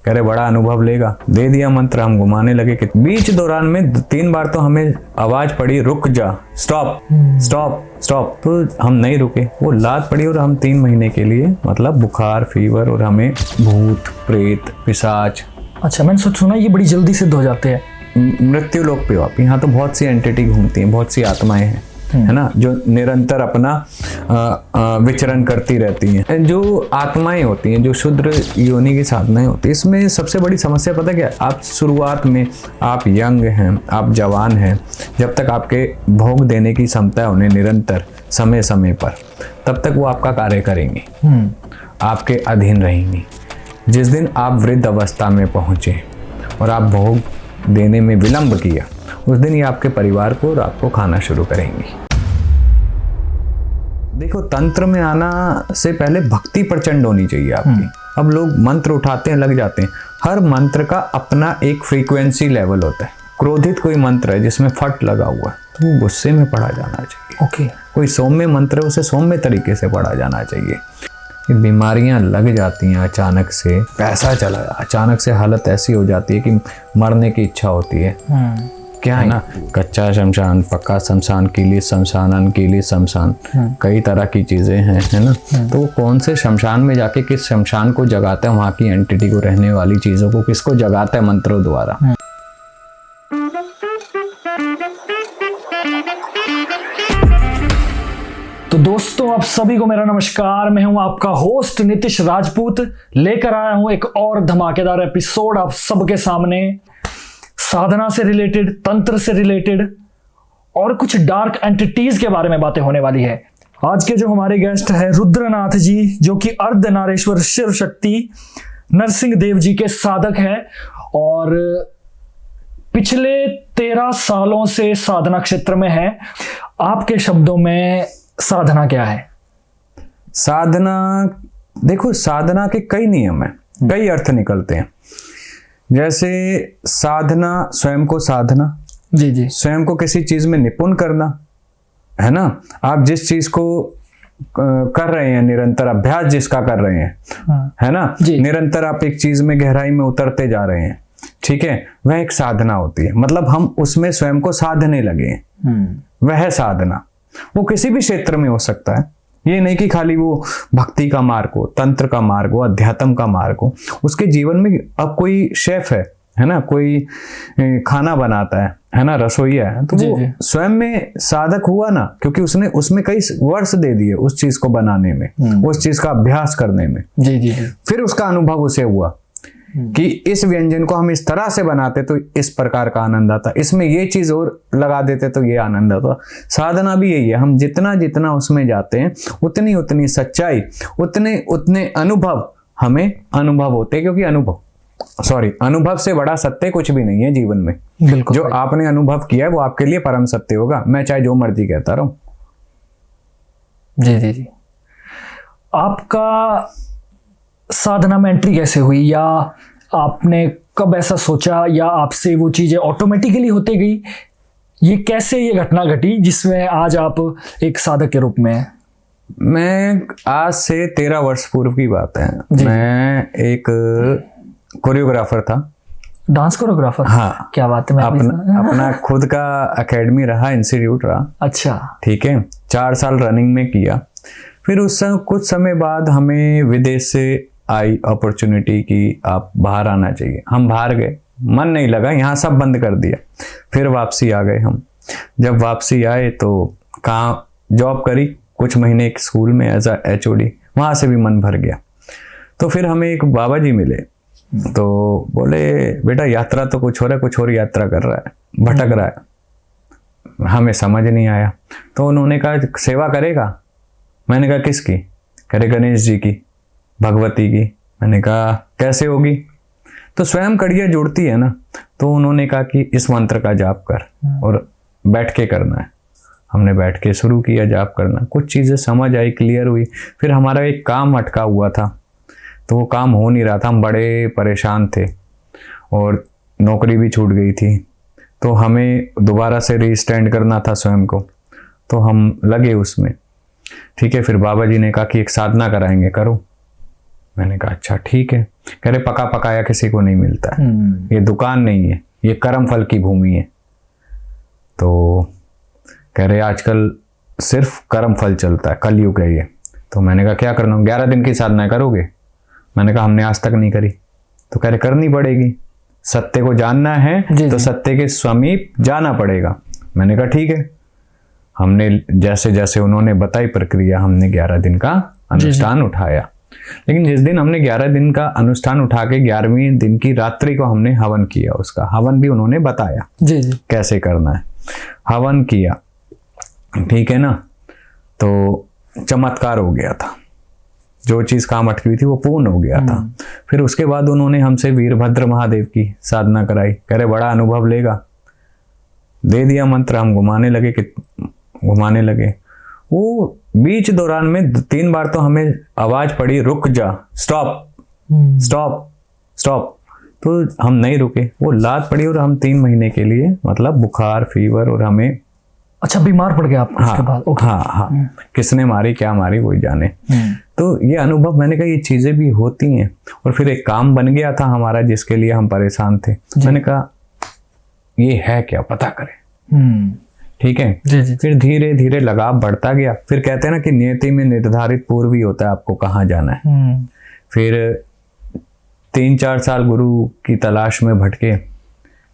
कह रहे बड़ा अनुभव लेगा, दे दिया मंत्र, हम घुमाने लगे कि बीच दौरान में 3 बार तो हमें आवाज पड़ी रुक जा, स्टॉप स्टॉप स्टॉप, तो हम नहीं रुके, वो लात पड़ी और हम 3 महीने के लिए मतलब बुखार, फीवर, और हमें भूत प्रेत पिशाच। अच्छा, मैंने सुना ये बड़ी जल्दी सिद्ध हो जाते हैं मृत्यु लोक पे आप, यहाँ तो बहुत सी एंटिटी घूमती हैं, बहुत सी आत्माएं हैं, है ना, जो निरंतर अपना विचरण करती रहती हैं। जो आत्माएं होती हैं, जो शुद्र योनि की साधनाएं होती हैं, इसमें सबसे बड़ी समस्या पता क्या है? आप शुरुआत में आप यंग हैं, आप जवान हैं, जब तक आपके भोग देने की क्षमता है उन्हें निरंतर समय समय पर, तब तक वो आपका कार्य करेंगी, आपके अधीन रहेंगी। जिस दिन आप वृद्ध अवस्था में पहुंचे और आप भोग देने में विलंब किया, उस दिन ये आपके परिवार को और आपको खाना शुरू करेंगी। देखो, तंत्र में आना से पहले भक्ति प्रचंड होनी चाहिए आपकी। अब लोग मंत्र उठाते हैं, लग जाते हैं। हर मंत्र का अपना एक फ्रीक्वेंसी लेवल होता है। क्रोधित कोई मंत्र है जिसमें फट लगा हुआ है, तो वो गुस्से में पढ़ा जाना चाहिए। ओके। कोई सौम्य मंत्र है, उसे सौम्य तरीके से पढ़ा जाना चाहिए। बीमारियां लग जाती हैं अचानक से, पैसा चला, अचानक से हालत ऐसी हो जाती है कि मरने की इच्छा होती है। क्या है ना, कच्चा शमशान, पक्का शमशान, कीली शमशान, अनकीली शमशान, कई तरह की चीजें हैं, है ना। तो वो कौन से शमशान में जाके किस शमशान को जगाता है, वहां की एंटिटी को, रहने वाली चीजों को किसको जगाता है मंत्रों द्वारा। तो दोस्तों, आप सभी को मेरा नमस्कार। मैं हूं आपका होस्ट नितिश राजपूत, लेकर आया हूं एक और धमाकेदार एपिसोड आप सबके सामने। साधना से रिलेटेड, तंत्र से रिलेटेड और कुछ डार्क एंटिटीज के बारे में बातें होने वाली है। आज के जो हमारे गेस्ट है रुद्रनाथ जी, जो कि अर्धनारेश्वर शिव शक्ति नरसिंह देव जी के साधक हैं और पिछले 13 सालों से साधना क्षेत्र में हैं। आपके शब्दों में साधना क्या है? साधना, देखो, साधना के कई नियम हैं, कई अर्थ निकलते हैं। जैसे साधना, स्वयं को साधना, जी जी, स्वयं को किसी चीज में निपुण करना, है ना। आप जिस चीज को कर रहे हैं, निरंतर अभ्यास जिसका कर रहे हैं, है ना, निरंतर आप एक चीज में गहराई में उतरते जा रहे हैं, ठीक है, वह एक साधना होती है। मतलब हम उसमें स्वयं को साधने लगे हैं, वह साधना। वो किसी भी क्षेत्र में हो सकता है, ये नहीं कि खाली वो भक्ति का मार्ग हो, तंत्र का मार्ग हो, अध्यात्म का मार्ग हो। उसके जीवन में अब कोई शेफ है ना, कोई खाना बनाता है ना, रसोईया है, तो वो स्वयं में साधक हुआ ना, क्योंकि उसने उसमें कई वर्ष दे दिए उस चीज को बनाने में, उस चीज का अभ्यास करने में। जी जी। फिर उसका अनुभव उसे हुआ कि इस व्यंजन को हम इस तरह से बनाते तो इस प्रकार का आनंद आता, इसमें ये चीज और लगा देते तो ये आनंद आता। साधना भी यही है, हम जितना जितना उसमें जाते हैं, उतनी उतनी सच्चाई, उतने उतने अनुभव हमें अनुभव होते हैं। क्योंकि अनुभव से बड़ा सत्य कुछ भी नहीं है जीवन में। बिल्कुल, जो आपने अनुभव किया है वो आपके लिए परम सत्य होगा, मैं चाहे जो मर्जी कहता रहूं। जी जी जी। आपका साधना में एंट्री कैसे हुई, या आपने कब ऐसा सोचा, या आपसे वो चीजें ऑटोमेटिकली होती गई? ये कैसे ये घटना घटी जिसमें आज आप एक साधक के रूप में हैं? मैं आज से 13 वर्ष पूर्व की बात है, मैं एक कोरियोग्राफर था। Dance choreographer? हाँ, क्या बात है। अपना खुद का एकेडमी रहा, इंस्टीट्यूट रहा। अच्छा, ठीक है, 4 साल रनिंग में किया। फिर उस समय कुछ समय बाद हमें विदेश से आई अपॉर्चुनिटी कि आप बाहर आना चाहिए। हम बाहर गए, मन नहीं लगा, यहाँ सब बंद कर दिया। फिर वापसी आ गए हम। जब वापसी आए तो कहाँ जॉब करी कुछ महीने एक स्कूल में एज अ HOD, वहाँ से भी मन भर गया। तो फिर हमें एक बाबा जी मिले, तो बोले बेटा यात्रा तो कुछ हो रहा है, कुछ और यात्रा कर रहा है, भटक रहा है। हमें समझ नहीं आया, तो उन्होंने कहा सेवा करेगा। मैंने कहा किसकी? कह रहे गणेश जी की, भगवती की। मैंने कहा कैसे होगी? तो स्वयं कड़ियाँ जुड़ती है ना। तो उन्होंने कहा कि इस मंत्र का जाप कर और बैठ के करना है। हमने बैठ के शुरू किया जाप करना, कुछ चीज़ें समझ आई, क्लियर हुई। फिर हमारा एक काम अटका हुआ था, तो वो काम हो नहीं रहा था, हम बड़े परेशान थे और नौकरी भी छूट गई थी। तो हमें दोबारा से रीस्टैंड करना था स्वयं को, तो हम लगे उसमें। ठीक है, फिर बाबा जी ने कहा कि एक साधना कराएंगे, करो। मैंने कहा अच्छा ठीक है। कह रहे पका पकाया किसी को नहीं मिलता है, ये दुकान नहीं है, ये कर्म फल की भूमि है। तो कह रहे आजकल सिर्फ कर्म फल चलता है, कलयुग है ये। तो मैंने कहा क्या करना, 11 दिन की साधना करोगे? मैंने कहा हमने आज तक नहीं करी। तो कह रहे करनी पड़ेगी, सत्य को जानना है तो सत्य के समीप जाना पड़ेगा। मैंने कहा ठीक है। हमने जैसे जैसे उन्होंने बताई प्रक्रिया, हमने 11 दिन का अनुष्ठान उठाया। लेकिन जिस दिन हमने 11 दिन का अनुष्ठान उठा के 11वें दिन की रात्रि को हमने हवन किया, उसका हवन भी उन्होंने बताया कैसे करना है। हवन किया, ठीक है ना, तो चमत्कार हो गया था, जो चीज काम अटकी हुई थी वो पूर्ण हो गया था। फिर उसके बाद उन्होंने हमसे वीरभद्र महादेव की साधना कराई। कह रहे बड़ा अनुभव लेगा, दे दिया मंत्र, हम घुमाने लगे। वो बीच दौरान में 3 बार तो हमें आवाज पड़ी रुक जा, स्टॉप स्टॉप स्टॉप, तो हम नहीं रुके। वो लात पड़ी और हम 3 महीने के लिए मतलब बुखार फीवर, और हमें अच्छा बीमार पड़ गया आप उसके बाद? हाँ, किसने मारी क्या मारी वही जाने। तो ये अनुभव, मैंने कहा ये चीजें भी होती हैं। और फिर एक काम बन गया था हमारा जिसके लिए हम परेशान थे। मैंने कहा ये है क्या, पता करें। ठीक है फिर धीरे धीरे लगाव बढ़ता गया। फिर कहते हैं ना कि नियति में निर्धारित पूर्व ही होता है आपको कहाँ जाना है। फिर 3-4 साल गुरु की तलाश में भटके,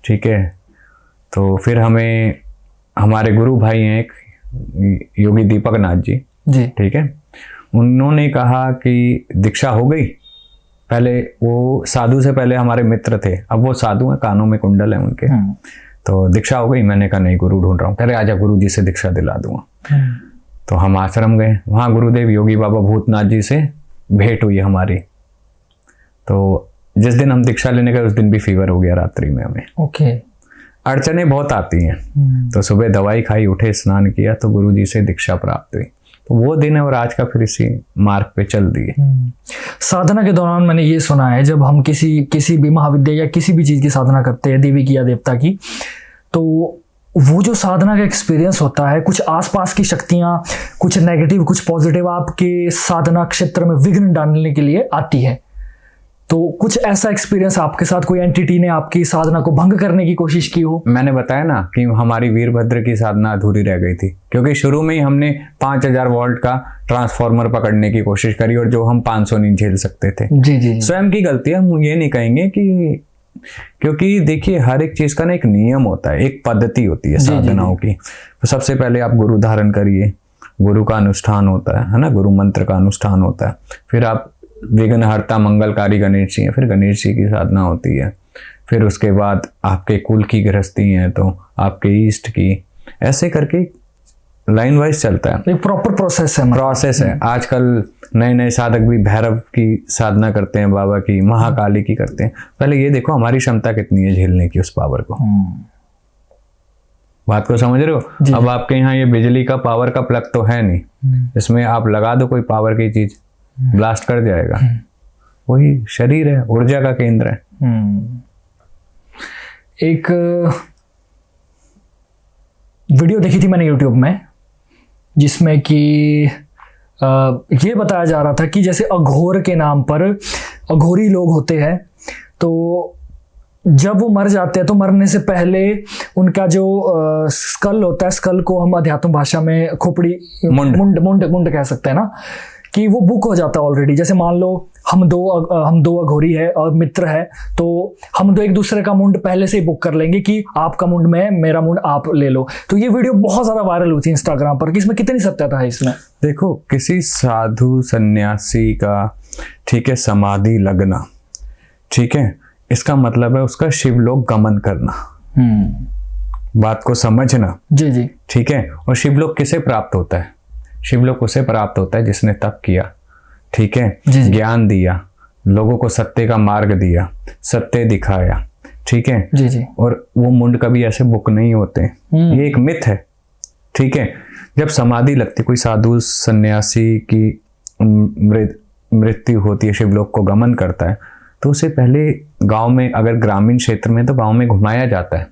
ठीक है। तो फिर हमें हमारे गुरु भाई हैं एक योगी दीपक नाथ जी, ठीक है, उन्होंने कहा कि दीक्षा हो गई। पहले वो साधु से पहले हमारे मित्र थे, अब वो साधु हैं, कानों में कुंडल है उनके। तो दीक्षा हो गई। मैंने कहा नहीं, गुरु ढूंढ रहा हूँ। कह रहे आजा गुरु जी से दीक्षा दिला दूंगा। तो हम आश्रम गए, वहाँ गुरुदेव योगी बाबा भूतनाथ जी से भेंट हुई हमारी। तो जिस दिन हम दीक्षा लेने गए उस दिन भी फीवर हो गया रात्रि में हमें। अड़चने बहुत आती हैं। तो सुबह दवाई खाई, उठे, स्नान किया, तो गुरु जी से दीक्षा प्राप्त हुई। तो वो दिन है और आज का फिर इसी मार्ग पे चल दिए। साधना के दौरान मैंने ये सुना है, जब हम किसी भी महाविद्या या किसी भी चीज की साधना करते हैं, देवी की या देवता की, तो वो जो साधना का एक्सपीरियंस होता है, कुछ आसपास की शक्तियां, कुछ नेगेटिव कुछ पॉजिटिव आपके साधना क्षेत्र में विघ्न डालने के लिए आती है। तो कुछ ऐसा एक्सपीरियंस आपके साथ, कोई एंटिटी ने आपकी साधना को भंग करने की कोशिश की हो? मैंने बताया ना कि हमारी वीरभद्र की साधना अधूरी रह गई थी, क्योंकि शुरू में ही हमने 5000 वोल्ट का ट्रांसफार्मर पकड़ने की कोशिश करी और जो हम 500 नहीं झेल सकते थे। जी। स्वयं की गलती है, हम ये नहीं कहेंगे कि, क्योंकि देखिए हर एक चीज का ना एक नियम होता है, एक पद्धति होती है साधनाओं की। तो सबसे पहले आप गुरु धारण करिए, गुरु का अनुष्ठान होता है ना, गुरु मंत्र का अनुष्ठान होता है। फिर आप विघ्नहर्ता मंगलकारी गणेश जी हैं, फिर गणेश जी की साधना होती है। फिर उसके बाद आपके कुल की गृहस्थी है तो आपके ईष्ट की, ऐसे करके लाइन वाइज चलता है। एक प्रॉपर प्रोसेस है। आजकल नए नए साधक भी भैरव की साधना करते हैं, बाबा की, महाकाली की करते हैं। पहले ये देखो हमारी क्षमता कितनी है झेलने की उस पावर को। बात को समझ रहे हो? अब आपके यहाँ ये बिजली का पावर का प्लग तो है नहीं, इसमें आप लगा दो कोई पावर की चीज, ब्लास्ट कर जाएगा। वही शरीर है, ऊर्जा का केंद्र है। एक वीडियो देखी थी मैंने YouTube में, जिसमें कि ये बताया जा रहा था कि जैसे अघोर के नाम पर अघोरी लोग होते हैं, तो जब वो मर जाते हैं तो मरने से पहले उनका जो स्कल होता है, स्कल को हम अध्यात्म भाषा में खोपड़ी, मुंड कह सकते हैं ना, कि वो बुक हो जाता है ऑलरेडी। जैसे मान लो हम दो अघोरी है और मित्र है, तो हम दो एक दूसरे का मुंड पहले से ही बुक कर लेंगे कि आपका मुंड मैं, मेरा मुंड आप ले लो। तो ये वीडियो बहुत ज्यादा वायरल हुई थी इंस्टाग्राम पर, कि इसमें कितनी सत्यता है इसमें? देखो किसी साधु सन्यासी का, ठीक है, समाधि लगना, ठीक है, इसका मतलब है उसका शिवलोक गमन करना। बात को समझना। जी। ठीक है। और शिवलोक किसे प्राप्त होता है? शिवलोक उसे प्राप्त होता है जिसने तप किया, ठीक है, ज्ञान दिया, लोगों को सत्य का मार्ग दिया, सत्य दिखाया, ठीक है। जी। और वो मुंड कभी ऐसे बुक नहीं होते, ये एक मिथ है, ठीक है। जब समाधि लगती, कोई साधु सन्यासी की मृत्यु होती है, शिवलोक को गमन करता है, तो उसे पहले गांव में, अगर ग्रामीण क्षेत्र में तो गांव में घुमाया जाता है।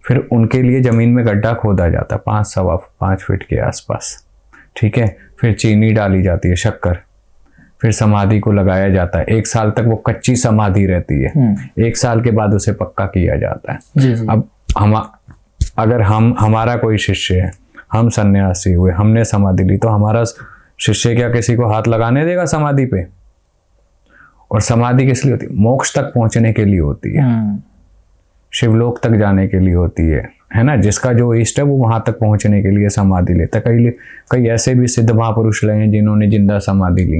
फिर उनके लिए जमीन में गड्ढा खोदा जाता है 5-5 फीट के आसपास, ठीक है। फिर चीनी डाली जाती है, शक्कर, फिर समाधि को लगाया जाता है। 1 साल तक वो कच्ची समाधि रहती है, 1 साल के बाद उसे पक्का किया जाता है। जी जी। अब अगर हमारा कोई शिष्य है, हम सन्यासी हुए, हमने समाधि ली, तो हमारा शिष्य क्या किसी को हाथ लगाने देगा समाधि पे? और समाधि किस लिए होती है? मोक्ष तक पहुंचने के लिए होती है, शिवलोक तक जाने के लिए होती है ना। जिसका जो इष्ट है वो वहां तक पहुंचने के लिए समाधि लेता है। कई ऐसे भी सिद्ध महापुरुष रहे हैं जिन्होंने जिंदा समाधि ली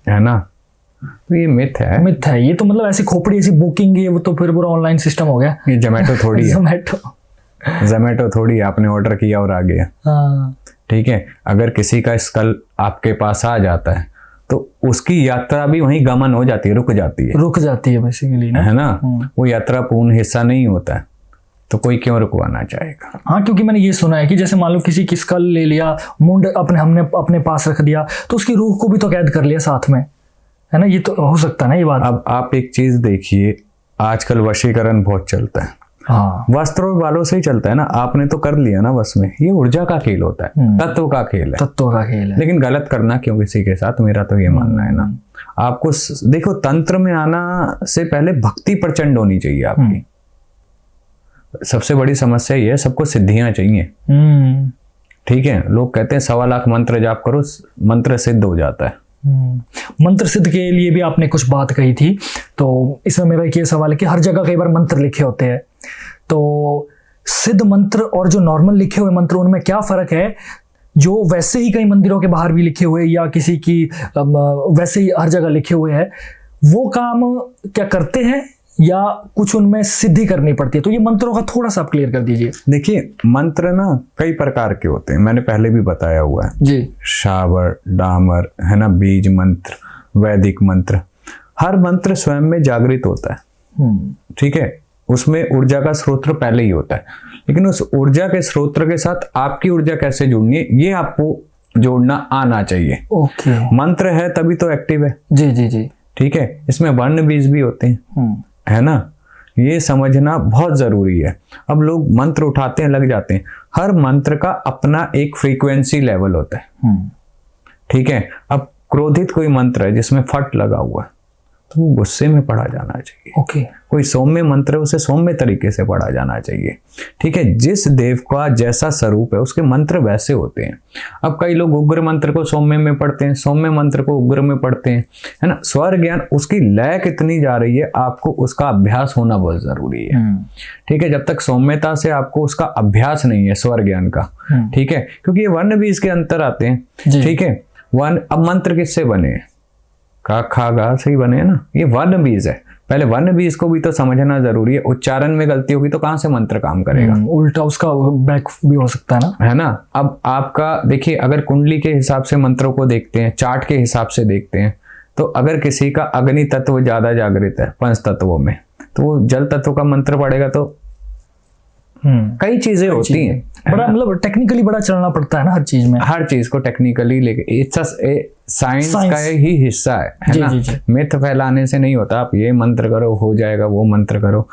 है ना। तो ये मिथ है। मिथ है ये तो, मतलब ऐसी खोपड़ी ऐसी बुकिंग है वो तो फिर पूरा ऑनलाइन सिस्टम हो गया। ये जोमेटो थोड़ी है। जोमेटो थोड़ी है, आपने ऑर्डर किया और आ गया। हाँ। ठीक है, अगर किसी का स्कल आपके पास आ जाता है तो उसकी यात्रा भी वहीं गमन हो जाती है, रुक जाती है बेसिकली ना, है ना। वो यात्रा पूर्ण हिस्सा नहीं होता है, तो कोई क्यों रुकवाना चाहेगा? हाँ, क्योंकि मैंने ये सुना है कि जैसे मान लो किसी की स्कल ले लिया, मुंड हमने अपने पास रख दिया, तो उसकी रूह को भी तो कैद कर लिया साथ में, है ना। ये तो हो सकता है ना ये बात। अब आप एक चीज देखिए, आजकल वशीकरण बहुत चलता है। हाँ। वस्त्र और बालों से ही चलता है ना। आपने तो कर लिया ना बस में, ये ऊर्जा का खेल होता है, तत्व का खेल है। लेकिन गलत करना क्यों किसी के साथ, मेरा तो ये मानना है ना। आपको देखो, तंत्र में आना से पहले भक्ति प्रचंड होनी चाहिए आपकी। सबसे बड़ी समस्या ये है, सबको सिद्धियां चाहिए। ठीक है, लोग कहते हैं 1.25 लाख मंत्र जाप करो, मंत्र सिद्ध हो जाता है। मंत्र सिद्ध के लिए भी आपने कुछ बात कही थी, तो इसमें मेरा एक ये सवाल है कि हर जगह कई बार मंत्र लिखे होते हैं, तो सिद्ध मंत्र और जो नॉर्मल लिखे हुए मंत्र उनमें क्या फर्क है? जो वैसे ही कई मंदिरों के बाहर भी लिखे हुए या किसी की वैसे ही हर जगह लिखे हुए हैं, वो काम क्या करते हैं या कुछ उनमें सिद्धि करनी पड़ती है? तो ये मंत्रों का थोड़ा सा आप क्लियर कर दीजिए। देखिए, मंत्र ना कई प्रकार के होते हैं, मैंने पहले भी बताया हुआ है जी। शावर, डामर, है ना, बीज मंत्र, वैदिक मंत्र। हर मंत्र स्वयं में जागृत होता है। ठीक है, उसमें ऊर्जा का स्रोत पहले ही होता है, लेकिन उस ऊर्जा के स्रोत के साथ आपकी ऊर्जा कैसे जुड़नी है, ये आपको जोड़ना आना चाहिए। ओके। मंत्र है तभी तो एक्टिव है। जी जी जी। ठीक है, इसमें वर्ण बीज भी होते हैं, है ना। ये समझना बहुत जरूरी है। अब लोग मंत्र उठाते हैं, लग जाते हैं। हर मंत्र का अपना एक फ्रीक्वेंसी लेवल होता है। ठीक है, अब क्रोधित कोई मंत्र है जिसमें फट लगा हुआ है, तो वो गुस्से में पढ़ा जाना चाहिए। ओके। कोई सौम्य मंत्र है, उसे सौम्य तरीके से पढ़ा जाना चाहिए। ठीक है, जिस देव का जैसा स्वरूप है उसके मंत्र वैसे होते हैं। अब कई लोग उग्र मंत्र को सौम्य में पढ़ते हैं, सौम्य मंत्र को उग्र में पढ़ते हैं, है ना। स्वर ज्ञान उसकी लय कितनी जा रही है, आपको उसका अभ्यास होना बहुत जरूरी है। ठीक है, जब तक सौम्यता से आपको उसका अभ्यास नहीं है स्वर ज्ञान का, ठीक है, क्योंकि ये वर्ण भी इसके अंतर आते हैं। ठीक है, अब मंत्र किससे बने हैं? का, खा, गा से ही बने हैं ना। ये वर्ण बीज है, पहले वर्ण बीज को भी तो समझना जरूरी है। उच्चारण में गलती होगी तो कहां से मंत्र काम करेगा? उल्टा उसका बैक भी हो सकता है ना, है ना। अब आपका देखिए, अगर कुंडली के हिसाब से मंत्रों को देखते हैं, चार्ट के हिसाब से देखते हैं, तो अगर किसी का अग्नि तत्व ज्यादा जागृत है 5 तत्वों में, तो वो जल तत्व का मंत्र पड़ेगा। तो कई चीजें होती हैं, बड़ा मतलब टेक्निकली बड़ा चलना पड़ता है ना हर चीज में। हर चीज को टेक्निकली लेके, साइंस का ही हिस्सा है ना। मिथ फैलाने से नहीं होता। आप ये मंत्र करो हो जाएगा, वो मंत्र करो।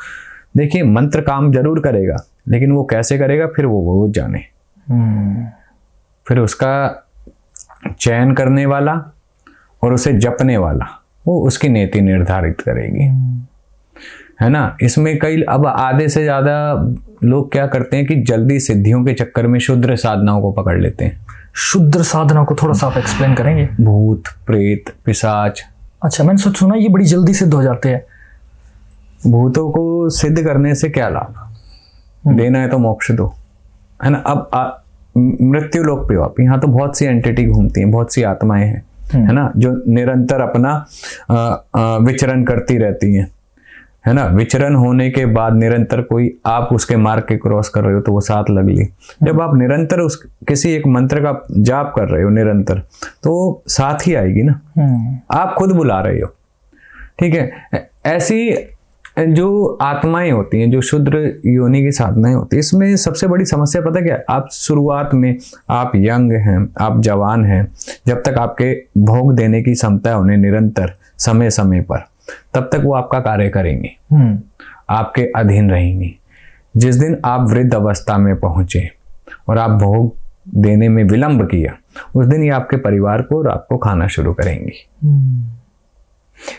देखिए, मंत्र काम जरूर करेगा, लेकिन वो कैसे करेगा फिर वो जाने। फिर उसका चयन करने वाला और उसे जपने वाला, वो उसकी नीति निर्धारित करेगी, है ना। इसमें कई, अब आधे से ज्यादा लोग क्या करते हैं कि जल्दी सिद्धियों के चक्कर में क्षुद्र साधनाओं को पकड़ लेते हैं। क्षुद्र साधना को थोड़ा सा आप एक्सप्लेन करेंगे? भूत, प्रेत, पिशाच। अच्छा, मैंने सुना ये बड़ी जल्दी सिद्ध हो जाते हैं। भूतों को सिद्ध करने से क्या लाभ? देना है तो मोक्ष दो, है ना। अब मृत्यु लोक पे हो आप, यहाँ तो बहुत सी एंटिटी घूमती हैं, बहुत सी आत्माएं हैं, है ना, जो निरंतर अपना विचरण करती रहती हैं, है ना। विचरण होने के बाद निरंतर कोई, आप उसके मार्ग के क्रॉस कर रहे हो तो वो साथ लग ली। जब आप निरंतर उस किसी एक मंत्र का जाप कर रहे हो निरंतर, तो साथ ही आएगी ना। आप खुद बुला रहे हो। ठीक है, ऐसी जो आत्माएं होती हैं, जो शुद्र योनि की साधनाएं होती है, इसमें सबसे बड़ी समस्या पता क्या है? आप शुरुआत में, आप यंग हैं, आप जवान हैं, जब तक आपके भोग देने की क्षमता है उन्हें निरंतर समय समय पर, तब तक वो आपका कार्य करेंगे, आपके अधीन रहेंगी। जिस दिन आप वृद्ध अवस्था में पहुंचे और आप भोग देने में विलंब किया, उस दिन ये आपके परिवार को और आपको खाना शुरू करेंगी।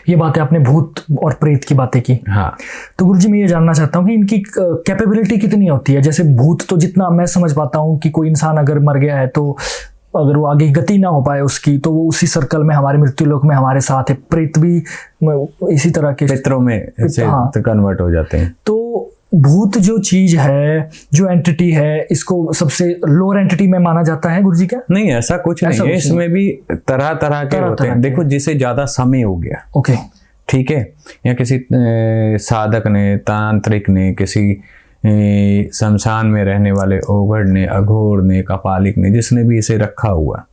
ये बातें आपने भूत और प्रेत की बातें की। हाँ। तो गुरुजी मैं ये जानना चाहता हूँ कि इनकी कैपेबिलिटी कितनी होती है? जैसे भूत तो जितना मैं समझ पाता हूँ कि कोई इंसान अगर मर गया है तो अगर वो आगे गति ना हो पाए उसकी, तो वो उसी सर्कल में हमारे मृत्यु लोक में हमारे साथ है। प्रेत भी इसी तरह के पितरों में से हाँ। कन्वर्ट हो जाते हैं। तो भूत जो चीज है, जो एंटिटी है, इसको सबसे लोअर एंटिटी में माना जाता है गुरुजी क्या? नहीं, ऐसा कुछ नहीं है। इसमें भी तरह तरह के होते हैं। देखो, जिसे ज्यादा समय हो गया, ओके, ठीक है, या किसी साधक ने, तांत्रिक ने, किसी शमशान में रहने वाले ओघड़ ने, अघोर ने, कपालिक ने, जिसने भी इसे रखा हुआ,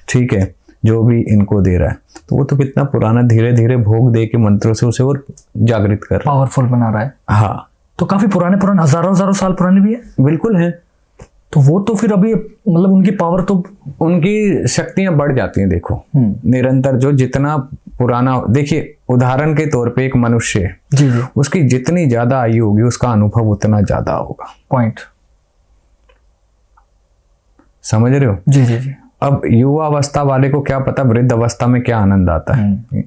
ठीक है, जो भी इनको दे रहा है, तो वो तो कितना पुराना धीरे धीरे भोग दे के मंत्रों से उसे और जागृत कर रहा है, पावरफुल बना रहा है। हाँ। तो काफी पुराने हजारों साल पुराने भी है। बिल्कुल है। तो वो तो फिर अभी मतलब उनकी पावर तो, उनकी शक्तियां बढ़ जाती हैं। देखो, निरंतर जो जितना पुराना, देखिए उदाहरण के तौर पे एक मनुष्य है, जी जी, उसकी जितनी ज्यादा आयु होगी उसका अनुभव उतना ज्यादा होगा। पॉइंट समझ रहे हो? जी जी जी। अब युवा अवस्था वाले को क्या पता वृद्ध अवस्था में क्या आनंद आता है,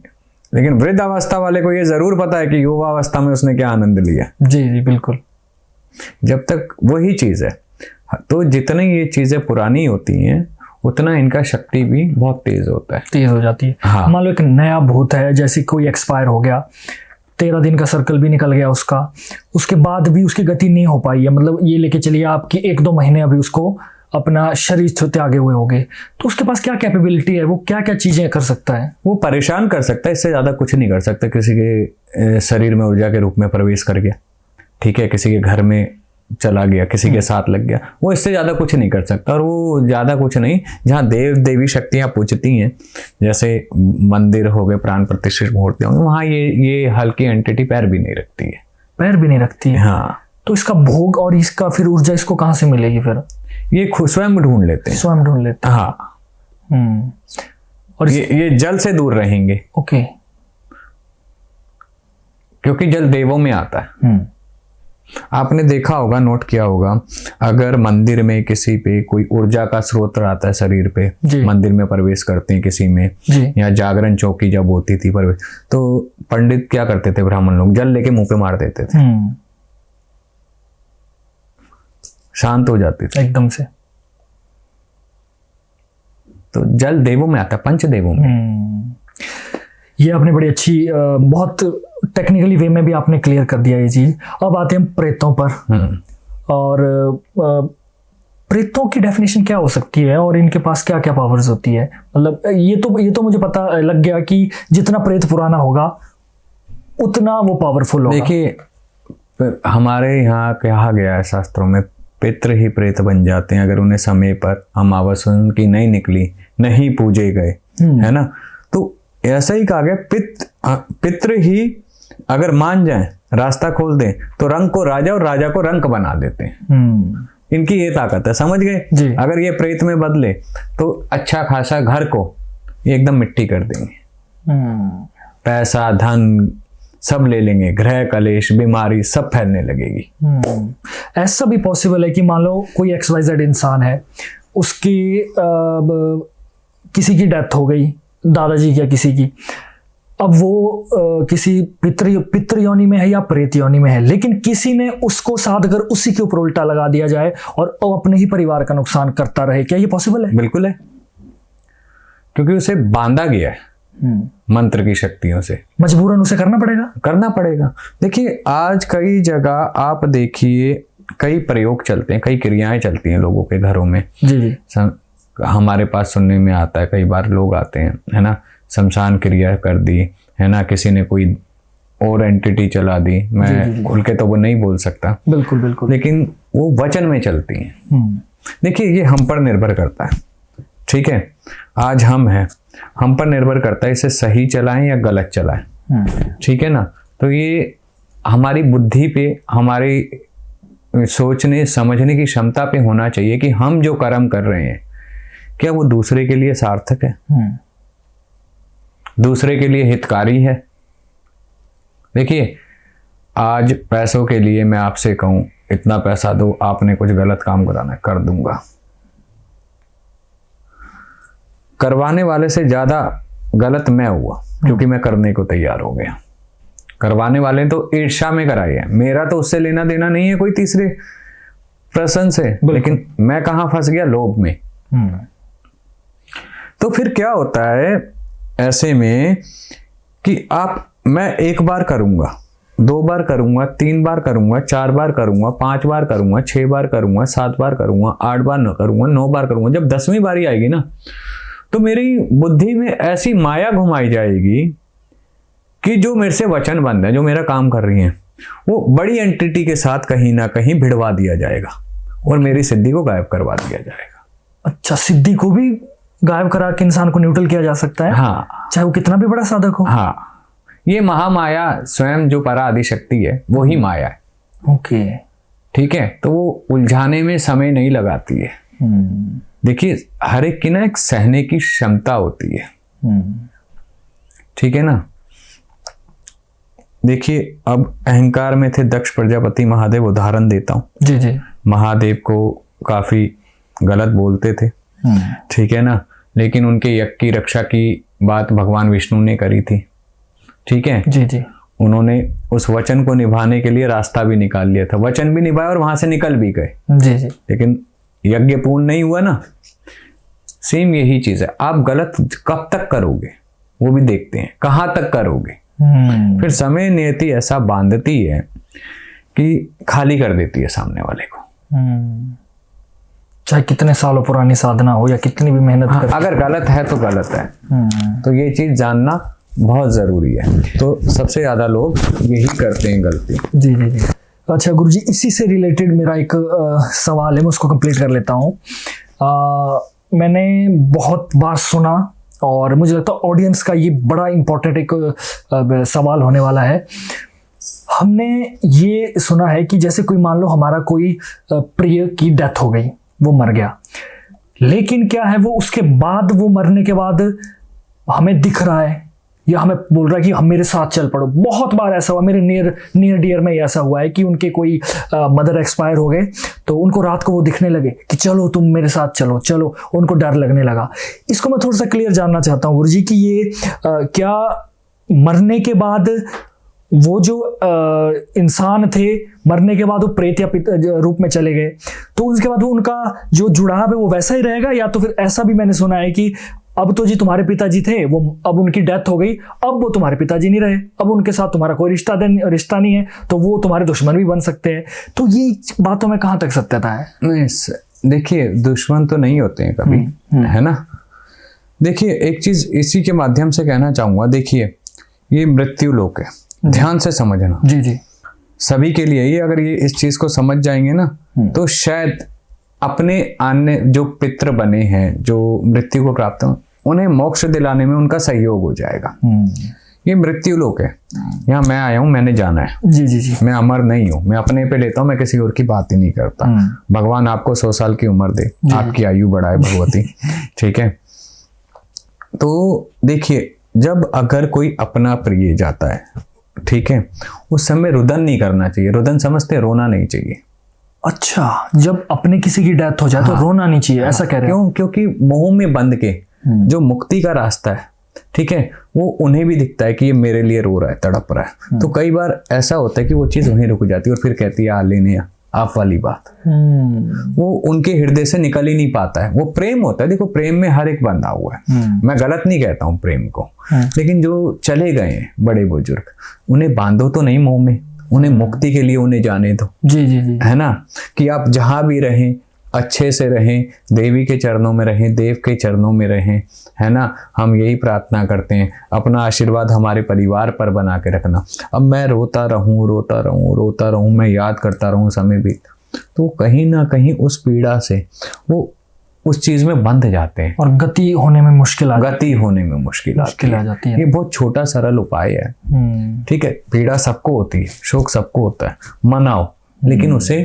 लेकिन वृद्ध अवस्था वाले को ये जरूर पता है कि युवा अवस्था में उसने क्या आनंद लिया। जी जी बिल्कुल। जब तक वही चीज है, तो जितनी ये चीजें पुरानी होती हैं उतना इनका शक्ति भी बहुत तेज होता है, तेज हो जाती है। हाँ। मान लो एक नया भूत है, जैसे कोई एक्सपायर हो गया, 13 दिन का सर्कल भी निकल गया उसका, उसके बाद भी उसकी गति नहीं हो पाई है, मतलब ये लेके चलिए आपकी 1-2 महीने अभी उसको अपना शरीर से त्यागे हुए हो गए, तो उसके पास क्या कैपेबिलिटी है? वो क्या क्या चीजें कर सकता है? वो परेशान कर सकता है, इससे ज्यादा कुछ नहीं कर सकता। किसी के शरीर में ऊर्जा के रूप में प्रवेश कर गया, ठीक है, किसी के घर में चला गया, किसी के साथ लग गया, वो इससे ज्यादा कुछ नहीं कर सकता। और वो ज्यादा कुछ नहीं, जहाँ देव देवी शक्तियां पूजती हैं, जैसे मंदिर हो गए, प्राण प्रतिष्ठित मूर्तियां होंगी, वहाँ ये हल्की एंटिटी पैर भी नहीं रखती है। पैर भी नहीं रखती है? हाँ। तो इसका भोग और इसका फिर ऊर्जा इसको कहाँ से मिलेगी फिर? ये स्वयं ढूंढ लेते हैं। स्वयं ढूंढ लेते हैं। हाँ। और ये जल से दूर रहेंगे। ओके। क्योंकि जल देवों में आता है। आपने देखा होगा, नोट किया होगा, अगर मंदिर में किसी पे कोई ऊर्जा का स्रोत आता है शरीर पे, मंदिर में प्रवेश करते हैं किसी में, या जागरण चौकी जब होती थी प्रवेश, तो पंडित क्या करते थे, ब्राह्मण लोग जल लेके मुंह पे मार देते थे, शांत हो जाती थी एकदम से। तो जल देवों में आता है, पंच देवों में। ये आपने बड़ी अच्छी बहुत टेक्निकली वे में भी आपने क्लियर कर दिया ये चीज। अब आते हैं प्रेतों पर। और प्रेतों की डेफिनेशन क्या हो सकती है और इनके पास क्या क्या पावर्स होती है? मतलब ये तो मुझे पता लग गया कि जितना प्रेत पुराना होगा उतना वो पावरफुल होगा। देखिए, हमारे यहाँ कहा गया है शास्त्रों में, पितृ ही प्रेत बन जाते हैं अगर उन्हें समय पर अमावस्या उनकी नहीं निकली, नहीं पूजे गए, है ना। तो ऐसा ही कहा गया, पितृ ही अगर मान जाएं, रास्ता खोल दें, तो रंग को राजा और राजा को रंक बना देते हैं। इनकी ये ताकत है, समझ गए? अगर ये प्रेत में बदले तो अच्छा खासा घर को एकदम मिट्टी कर देंगे, पैसा धन सब ले लेंगे, ग्रह कलेश बीमारी सब फैलने लगेगी। ऐसा भी पॉसिबल है कि मान लो कोई XYZ इंसान है, उसकी किसी की डेथ हो गई, दादाजी की या किसी की, अब वो किसी पितृ योनि में है या प्रेत योनि में है, लेकिन किसी ने उसको साध कर उसी के ऊपर उल्टा लगा दिया जाए और वो अपने ही परिवार का नुकसान करता रहे, क्या ये पॉसिबल है? बिल्कुल है, क्योंकि उसे बांधा गया है मंत्र की शक्तियों से, मजबूरन उसे करना पड़ेगा। देखिए, आज कई जगह आप देखिए, कई प्रयोग चलते हैं, कई क्रियाएं चलती हैं लोगों के घरों में। जी। हमारे पास सुनने में आता है, कई बार लोग आते हैं, है ना, शमशान क्रिया कर दी, है ना, किसी ने कोई और एंटिटी चला दी, मैं खुल के तो वो नहीं बोल सकता, बिल्कुल, लेकिन वो वचन में चलती हैं। देखिए, ये हम पर निर्भर करता है, ठीक है, आज हम हैं, हम पर निर्भर करता है इसे सही चलाएं या गलत चलाएं, ठीक है ना। तो ये हमारी बुद्धि पे, हमारी सोचने समझने की क्षमता पे होना चाहिए कि हम जो कर्म कर रहे हैं क्या वो दूसरे के लिए सार्थक है, दूसरे के लिए हितकारी है। देखिए, आज पैसों के लिए मैं आपसे कहूं इतना पैसा दो, आपने कुछ गलत काम कराना है, कर दूंगा, करवाने वाले से ज्यादा गलत मैं हुआ, क्योंकि मैं करने को तैयार हो गया। करवाने वाले तो ईर्ष्या में कराई है, मेरा तो उससे लेना देना नहीं है कोई तीसरे पर्सन से, लेकिन मैं कहाँ फंस गया, लोभ में। तो फिर क्या होता है ऐसे में कि मैं एक बार करूंगा, 2 बार करूंगा, 3 बार करूंगा, 4 बार करूंगा, 5 बार करूंगा, 6 बार करूंगा, 7 बार करूंगा, 8 बार न करूंगा, 9 बार करूंगा। जब 10वीं बारी आएगी ना, तो मेरी बुद्धि में ऐसी माया घुमाई जाएगी कि जो मेरे से वचनबद्ध है, जो मेरा काम कर रही है, वो बड़ी एंटिटी के साथ कहीं ना कहीं भिड़वा दिया जाएगा और मेरी सिद्धि को गायब करवा दिया जाएगा। अच्छा, सिद्धि को भी गायब करा के इंसान को न्यूट्रल किया जा सकता है? हाँ, चाहे वो कितना भी बड़ा साधक हो। हाँ, ये महामाया स्वयं जो परा आदि शक्ति है वो ही माया है। ओके, ठीक है। तो वो उलझाने में समय नहीं लगाती है। देखिए, हर एक की ना एक सहने की क्षमता होती है। ठीक है ना। देखिए, अब अहंकार में थे दक्ष प्रजापति महादेव, उदाहरण देता हूँ। जी जी। महादेव को काफी गलत बोलते थे, ठीक है ना, लेकिन उनके यज्ञ की रक्षा की बात भगवान विष्णु ने करी थी। ठीक है जी जी। उन्होंने उस वचन को निभाने के लिए रास्ता भी निकाल लिया था, वचन भी निभाया और वहां से निकल भी गए। जी जी। लेकिन यज्ञ पूर्ण नहीं हुआ ना। सेम यही चीज है, आप गलत कब तक करोगे वो भी देखते हैं, कहाँ तक करोगे। फिर समय नियति ऐसा बांधती है कि खाली कर देती है सामने वाले को। चाहे कितने सालों पुरानी साधना हो या कितनी भी मेहनत कर, अगर गलत है तो गलत है। तो ये चीज जानना बहुत जरूरी है। तो सबसे ज्यादा लोग यही करते हैं गलती। जी जी जी। अच्छा गुरुजी, इसी से रिलेटेड मेरा एक सवाल है, मैं उसको कंप्लीट कर लेता हूँ। मैंने बहुत बार सुना और मुझे लगता है ऑडियंस का ये बड़ा इम्पोर्टेंट एक सवाल होने वाला है। हमने ये सुना है कि जैसे कोई मान लो हमारा कोई प्रिय की डेथ हो गई, वो मर गया, लेकिन क्या है वो उसके बाद, वो मरने के बाद हमें दिख रहा है या हमें बोल रहा है कि हम मेरे साथ चल पड़ो। बहुत बार ऐसा हुआ, मेरे नियर डियर में ऐसा हुआ है कि उनके कोई मदर एक्सपायर हो गए, तो उनको रात को वो दिखने लगे कि चलो तुम मेरे साथ चलो चलो, उनको डर लगने लगा। इसको मैं थोड़ा सा क्लियर जानना चाहता हूँ गुरुजी कि ये क्या मरने के बाद वो जो इंसान थे, मरने के बाद वो प्रेत या रूप में चले गए, तो उसके बाद वो उनका जो जुड़ाव है वो वैसा ही रहेगा, या तो फिर ऐसा भी मैंने सुना है कि अब तो जी तुम्हारे पिताजी थे, वो अब उनकी डेथ हो गई, अब वो तुम्हारे पिताजी नहीं रहे, अब उनके साथ तुम्हारा कोई रिश्ता नहीं है, तो वो तुम्हारे दुश्मन भी बन सकते हैं। तो ये बातों में कहाँ तक सत्यता है? नहीं, देखिए दुश्मन तो नहीं होते हैं कभी, है ना। देखिए एक चीज इसी के माध्यम से कहना चाहूंगा, देखिए ये मृत्यु लोक है, ध्यान से समझना। जी जी। सभी के लिए ये, अगर ये इस चीज को समझ जाएंगे ना, तो शायद अपने अन्य जो पितृ बने हैं, जो मृत्यु को प्राप्त हो, उन्हें मोक्ष दिलाने में उनका सहयोग हो जाएगा। ये मृत्यु लोक है, यहाँ मैं आया हूँ, मैंने जाना है। जी जी जी। मैं अमर नहीं हूँ, मैं अपने पे लेता हूँ, मैं किसी और की बात ही नहीं करता। भगवान आपको 100 साल की उम्र दे, आपकी आयु बढ़ाए भगवती। ठीक है। तो देखिए, जब अगर कोई अपना प्रिय जाता है, ठीक है, उस समय रुदन नहीं करना चाहिए। रुदन समझते, रोना नहीं चाहिए। अच्छा, जब अपने किसी की डेथ हो जाए तो रोना नहीं चाहिए, ऐसा कह रहे हैं? क्यों? क्योंकि मोह में बंध के जो मुक्ति का रास्ता है, ठीक है, वो उन्हें भी दिखता है कि ये मेरे लिए रो रहा है, तड़प रहा है। तो कई बार ऐसा होता है कि वो चीज वहीं रुक जाती है और फिर कहती है आ लेने आप वाली बात। वो उनके हृदय से निकल ही नहीं पाता है। वो प्रेम होता है, देखो प्रेम में हर एक बंधा हुआ है। मैं गलत नहीं कहता हूँ प्रेम को, लेकिन जो चले गए हैं बड़े बुजुर्ग, उन्हें बांधो तो नहीं मोह में, उन्हें मुक्ति के लिए उन्हें जाने दो। जी जी जी। है ना, कि आप जहां भी रहें अच्छे से रहें, देवी के चरणों में रहें, देव के चरणों में रहें, है ना। हम यही प्रार्थना करते हैं, अपना आशीर्वाद हमारे परिवार पर बना के रखना। अब मैं रोता रहूं, मैं याद करता रहूं समय बीत, तो कहीं ना कहीं उस पीड़ा से वो उस चीज में बंध जाते हैं और गति होने में मुश्किल आ जाती है। ये बहुत छोटा सरल उपाय है। ठीक है, पीड़ा सबको होती है, शोक सबको होता है, मनाओ, लेकिन उसे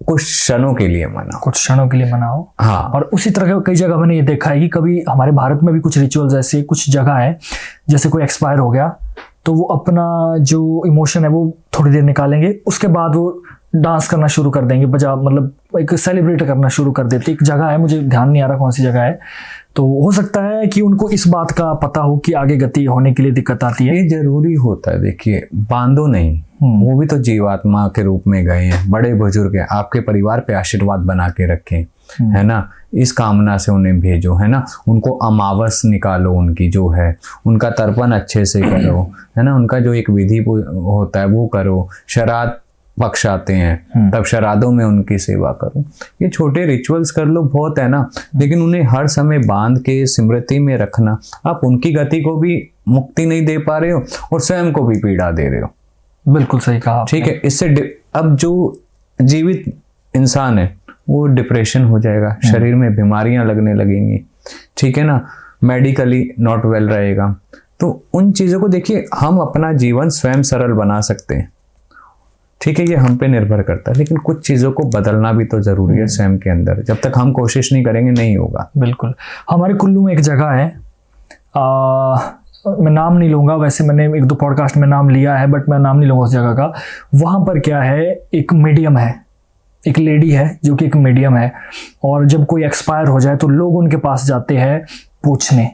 कुछ क्षणों के लिए मनाओ। हाँ। और उसी तरह कई जगह मैंने ये देखा है कि कभी हमारे भारत में भी कुछ रिचुअल्स ऐसे कुछ जगह है, जैसे कोई एक्सपायर हो गया तो वो अपना जो इमोशन है वो थोड़ी देर निकालेंगे, उसके बाद वो डांस करना शुरू कर देंगे, बजा मतलब एक सेलिब्रेट करना शुरू कर देते। एक जगह है, मुझे ध्यान नहीं आ रहा कौन सी जगह है, तो हो सकता है कि उनको इस बात का पता हो कि आगे गति होने के लिए दिक्कत आती है। ये जरूरी होता है, देखिए बांधो नहीं, वो भी तो जीवात्मा के रूप में गए हैं, बड़े बुजुर्ग हैं, आपके परिवार पे आशीर्वाद बना के रखें, है ना, इस कामना से उन्हें भेजो, है ना, उनको अमावस निकालो, उनकी जो है उनका तर्पण अच्छे से करो, है ना, उनका जो एक विधि होता है वो करो, श्राद्ध पक्ष आते हैं तब श्राद्धों में उनकी सेवा करो, ये छोटे रिचुअल्स कर लो, बहुत है ना, लेकिन उन्हें हर समय बांध के स्मृति में रखना, आप उनकी गति को भी मुक्ति नहीं दे पा रहे हो और स्वयं को भी पीड़ा दे रहे हो। बिल्कुल सही कहा, ठीक है। इससे अब जो जीवित इंसान है वो डिप्रेशन हो जाएगा, शरीर में बीमारियां लगने लगेंगी, ठीक है ना, मेडिकली नॉट वेल रहेगा। तो उन चीज़ों को देखिए, हम अपना जीवन स्वयं सरल बना सकते हैं, ठीक है, ये हम पे निर्भर करता है, लेकिन कुछ चीज़ों को बदलना भी तो ज़रूरी है स्वयं के अंदर, जब तक हम कोशिश नहीं करेंगे नहीं होगा। बिल्कुल। हमारे कुल्लू में एक जगह है, मैं नाम नहीं लूँगा, वैसे मैंने एक दो पॉडकास्ट में नाम लिया है बट मैं नाम नहीं लूँगा उस जगह का। वहाँ पर क्या है, एक मीडियम है, एक लेडी है जो कि एक मीडियम है, और जब कोई एक्सपायर हो जाए तो लोग उनके पास जाते हैं पूछने,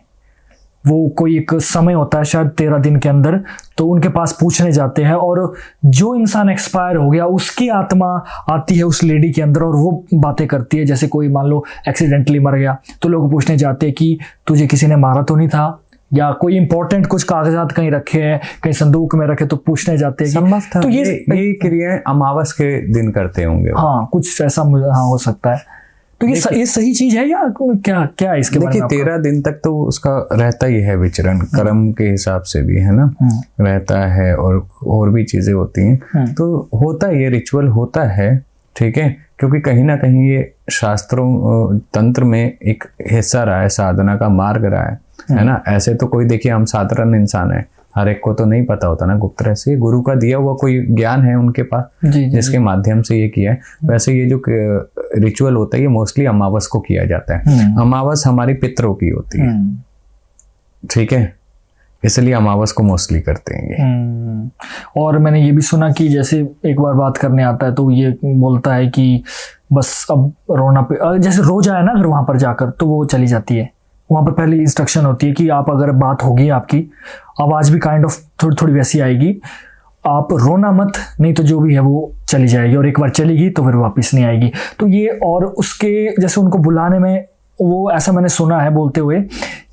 वो कोई एक समय होता है शायद 13 दिन के अंदर, तो उनके पास पूछने जाते हैं, और जो इंसान एक्सपायर हो गया उसकी आत्मा आती है उस लेडी के अंदर और वो बातें करती है। जैसे कोई मान लो एक्सीडेंटली मर गया तो लोग पूछने जाते हैं कि तुझे किसी ने मारा तो नहीं था, या कोई इंपॉर्टेंट कुछ कागजात कहीं रखे हैं, कहीं संदूक में रखे, तो पूछने जाते हैं। संभव था तो ये क्रियाएं अमावस के दिन करते होंगे। हाँ, कुछ ऐसा हाँ हो सकता है। तो ये सही चीज है या क्या है इसके बारे में? देखिए 13 दिन तक तो उसका रहता ही है विचरण, कर्म के हिसाब से भी, है ना, रहता है, और भी चीजें होती हैं, तो होता है, ये रिचुअल होता है, ठीक है, क्योंकि कहीं ना कहीं ये शास्त्रों तंत्र में एक हिस्सा रहा है, साधना का मार्ग रहा है ना। ऐसे तो कोई, देखिए हम साधारण इंसान है, हर एक को तो नहीं पता होता ना गुप्त रहस्य, ये गुरु का दिया हुआ कोई ज्ञान है उनके पास जिसके माध्यम से ये किया है। वैसे ये जो रिचुअल होता है ये मोस्टली अमावस को किया जाता है। अमावस हमारी पितरों की होती है, ठीक है, इसलिए अमावस को मोस्टली करते हैं ये। और मैंने ये भी सुना कि जैसे एक बार बात करने आता है तो ये बोलता है कि बस अब रोना पे, जैसे रोजा है ना, अगर वहां पर जाकर तो वो चली जाती है, वहाँ पर पहली इंस्ट्रक्शन होती है कि आप अगर बात होगी, आपकी आवाज़ भी काइंड ऑफ थोड़ी थोड़ी वैसी आएगी, आप रोना मत, नहीं तो जो भी है वो चली जाएगी, और एक बार चलेगी तो फिर वापस नहीं आएगी। तो ये, और उसके जैसे उनको बुलाने में वो, ऐसा मैंने सुना है बोलते हुए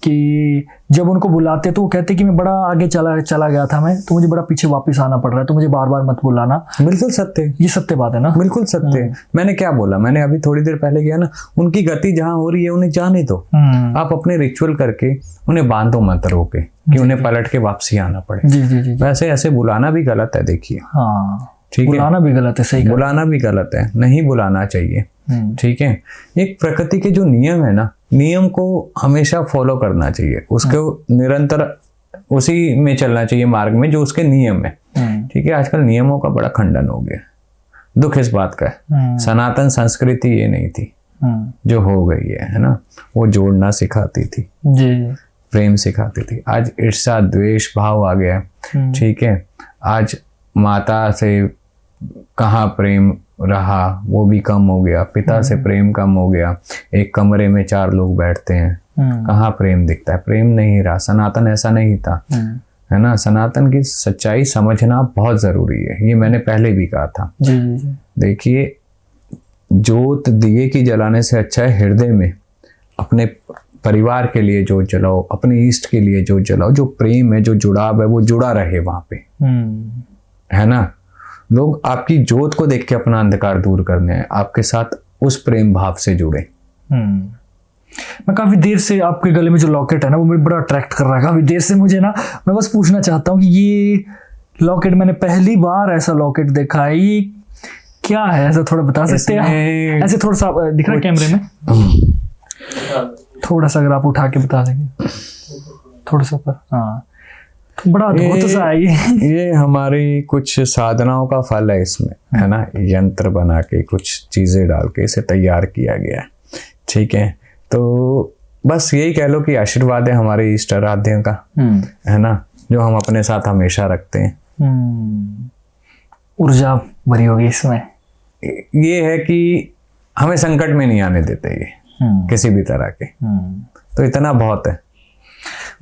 कि जब उनको बुलाते तो वो कहते कि मैं बड़ा आगे चला गया था मैं, तो मुझे बड़ा पीछे वापस आना पड़ रहा है, तो मुझे बार बार मत बुलाना। बिल्कुल सत्य, ये सत्य बात है ना, बिल्कुल सत्य। मैंने क्या बोला, मैंने अभी थोड़ी देर पहले किया ना, उनकी गति जहाँ हो रही है उन्हें जाने दो, आप अपने रिचुअल करके उन्हें बांधो मत रोके कि उन्हें पलट के वापसी आना पड़े। जी। वैसे ऐसे बुलाना भी गलत है, देखिए, हाँ, ठीक है, बुलाना भी गलत है, सही, बुलाना भी गलत है, नहीं बुलाना चाहिए, ठीक है। एक प्रकृति के जो नियम है ना, नियम को हमेशा फॉलो करना चाहिए, उसको निरंतर उसी में चलना चाहिए, मार्ग में जो उसके नियम है, ठीक है। आजकल नियमों का बड़ा खंडन हो गया, दुख इस बात का है। सनातन संस्कृति ये नहीं थी जो हो गई है ना, वो जोड़ना सिखाती थी जी, प्रेम सिखाती थी। आज ईर्ष्या द्वेष भाव आ गया, ठीक है। आज माता से कहाँ प्रेम रहा वो भी कम हो गया, पिता से प्रेम कम हो गया, एक कमरे में 4 लोग बैठते हैं, कहाँ प्रेम दिखता है, प्रेम नहीं रहा। सनातन ऐसा नहीं था, है ना, सनातन की सच्चाई समझना बहुत जरूरी है, ये मैंने पहले भी कहा था। देखिए, जोत दिए की जलाने से अच्छा है हृदय में अपने परिवार के लिए जो जलाओ, अपने इष्ट के लिए जो जलाओ, जो प्रेम है, जो जुड़ाव है वो जुड़ा रहे वहां पे, है ना। लोग आपकी जोत को देख के अपना अंधकार दूर करने हैं, आपके साथ उस प्रेम भाव से जुड़े। मैं काफी देर से आपके गले में जो लॉकेट है ना वो मुझे बड़ा अट्रैक्ट कर रहा है, काफी देर से मुझे ना, मैं बस पूछना चाहता हूँ कि ये लॉकेट, मैंने पहली बार ऐसा लॉकेट देखा है, ये क्या है, ऐसा थोड़ा बता सकते हैं? ऐसे थोड़ा सा दिख रहा है कैमरे में, थोड़ा सा अगर आप उठा के बता देंगे थोड़ा सा पर। हाँ, बड़ा अद्भुत सा है ये हमारी कुछ साधनाओं का फल है इसमें, है ना, यंत्र बना के कुछ चीजें डाल के इसे तैयार किया गया है, ठीक है। तो बस यही कह लो कि आशीर्वाद है हमारे इष्ट आराध्य का, है ना, जो हम अपने साथ हमेशा रखते हैं। ऊर्जा भरी होगी इसमें। ये है कि हमें संकट में नहीं आने देते ये किसी भी तरह के। तो इतना बहुत है।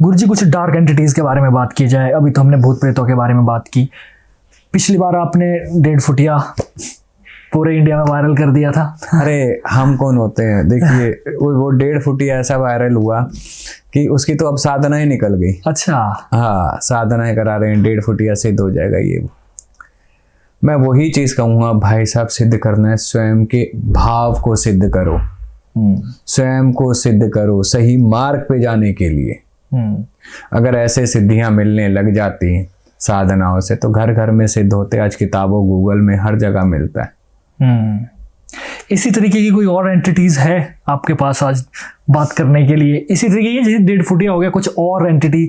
गुरुजी, कुछ डार्क एंटिटीज के बारे में बात की जाए। अभी तो हमने भूत प्रेतों के बारे में बात की। पिछली बार आपने 1.5 फुटिया पूरे इंडिया में वायरल कर दिया था। अरे हम कौन होते हैं, देखिए वो 1.5 फुटिया ऐसा वायरल हुआ कि उसकी तो अब साधना ही निकल गई। अच्छा। हाँ, साधनाएं करा रहे हैं, 1.5 फुटिया सिद्ध हो जाएगा ये। मैं वही चीज कहूंगा भाई साहब, सिद्ध करना है स्वयं के भाव को सिद्ध करो, स्वयं को सिद्ध करो सही मार्ग पे जाने के लिए। अगर ऐसे सिद्धियां मिलने लग जाती साधनाओं से तो घर घर में सिद्ध होते। आज किताबों गूगल में हर जगह मिलता है। इसी तरीके की कोई और एंटिटीज है आपके पास आज बात करने के लिए? इसी तरीके की, जैसे 1.5 फुटिया हो गया, कुछ और एंटिटी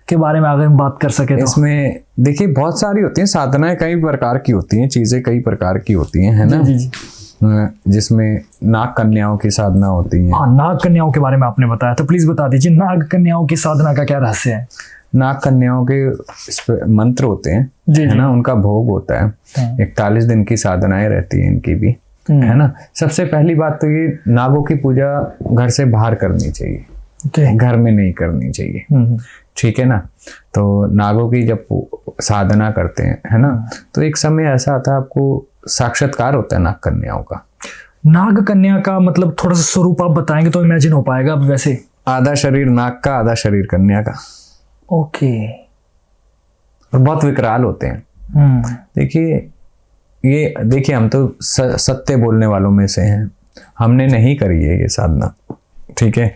के बारे में अगर हम बात कर सके तो? इसमें देखिए बहुत सारी होती हैं साधनाएं, कई प्रकार की होती हैं, चीजें कई प्रकार की होती हैं, है ना। जी जी। जिसमें नाग कन्याओं की साधना होती है। हाँ, नाग कन्याओं के बारे में आपने बताया, तो प्लीज बता दीजिए नाग कन्याओं की साधना का क्या रहस्य है? नाग कन्याओं के मंत्र होते हैं, है ना, उनका भोग होता है। 41 दिन की साधनाएं रहती हैं इनकी भी, है ना। सबसे पहली बात तो ये, नागों की पूजा घर से बाहर करनी चाहिए, घर में नहीं करनी चाहिए, ठीक है ना। तो नागों की जब साधना करते हैं, है ना, तो एक समय ऐसा आता है आपको साक्षात्कार होता है नाग कन्याओं का। नाग कन्या का मतलब थोड़ा सा स्वरूप आप बताएंगे तो इमेजिन हो पाएगा। अब वैसे आधा शरीर नाग का, आधा शरीर कन्या का। ओके। और बहुत विकराल होते हैं। देखिए हम तो सत्य बोलने वालों में से हैं, हमने नहीं करी है ये साधना, ठीक है।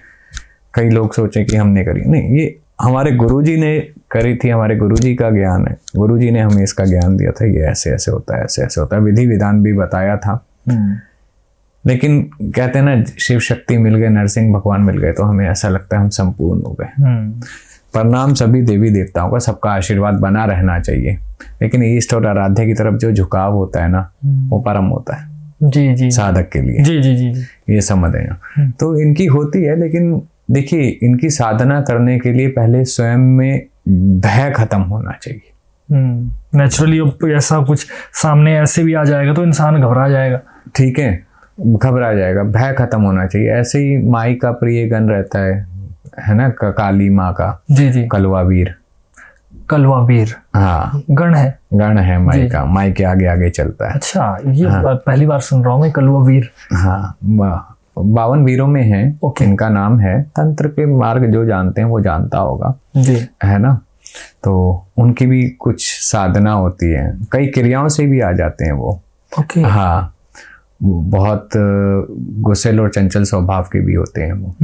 कई लोग सोचे कि हमने करी, नहीं, ये हमारे गुरुजी ने करी थी, हमारे गुरुजी का ज्ञान है। गुरुजी ने हमें इसका ज्ञान दिया था, ये ऐसे ऐसे होता है, ऐसे ऐसे होता है, विधि विधान भी बताया था। लेकिन कहते हैं ना, शिव शक्ति मिल गए, नरसिंह भगवान मिल गए तो हमें ऐसा लगता है हम संपूर्ण हो गए। प्रणाम सभी देवी देवताओं का, सबका आशीर्वाद बना रहना चाहिए, लेकिन ईष्ट और आराध्य की तरफ जो झुकाव होता है ना, वो परम होता है जी जी साधक के लिए। जी जी जी, ये समझ रहे हैं। तो इनकी होती है, लेकिन देखिए इनकी साधना करने के लिए पहले स्वयं में भय खत्म होना चाहिए। नेचुरली अब ऐसा कुछ सामने ऐसे भी आ जाएगा तो इंसान घबरा जाएगा, ठीक है, घबरा जाएगा, भय खत्म होना चाहिए। ऐसे ही माई का प्रिय गण रहता है ना, काली माँ का। जी जी। कलवा वीर, कलवा वीर, हाँ, गण है माई का, माई के आगे आगे चलता है। अच्छा, ये पहली बार सुन रहा हूँ मैं, कलवा वीर। हाँ, 52 वीरों में है, इनका नाम है। तंत्र के मार्ग जो जानते हैं वो जानता होगा जी, है ना। तो उनकी भी कुछ साधना होती है, कई क्रियाओं से भी आ जाते हैं वो। हाँ, बहुत गुस्सेल और चंचल स्वभाव के भी होते हैं वो।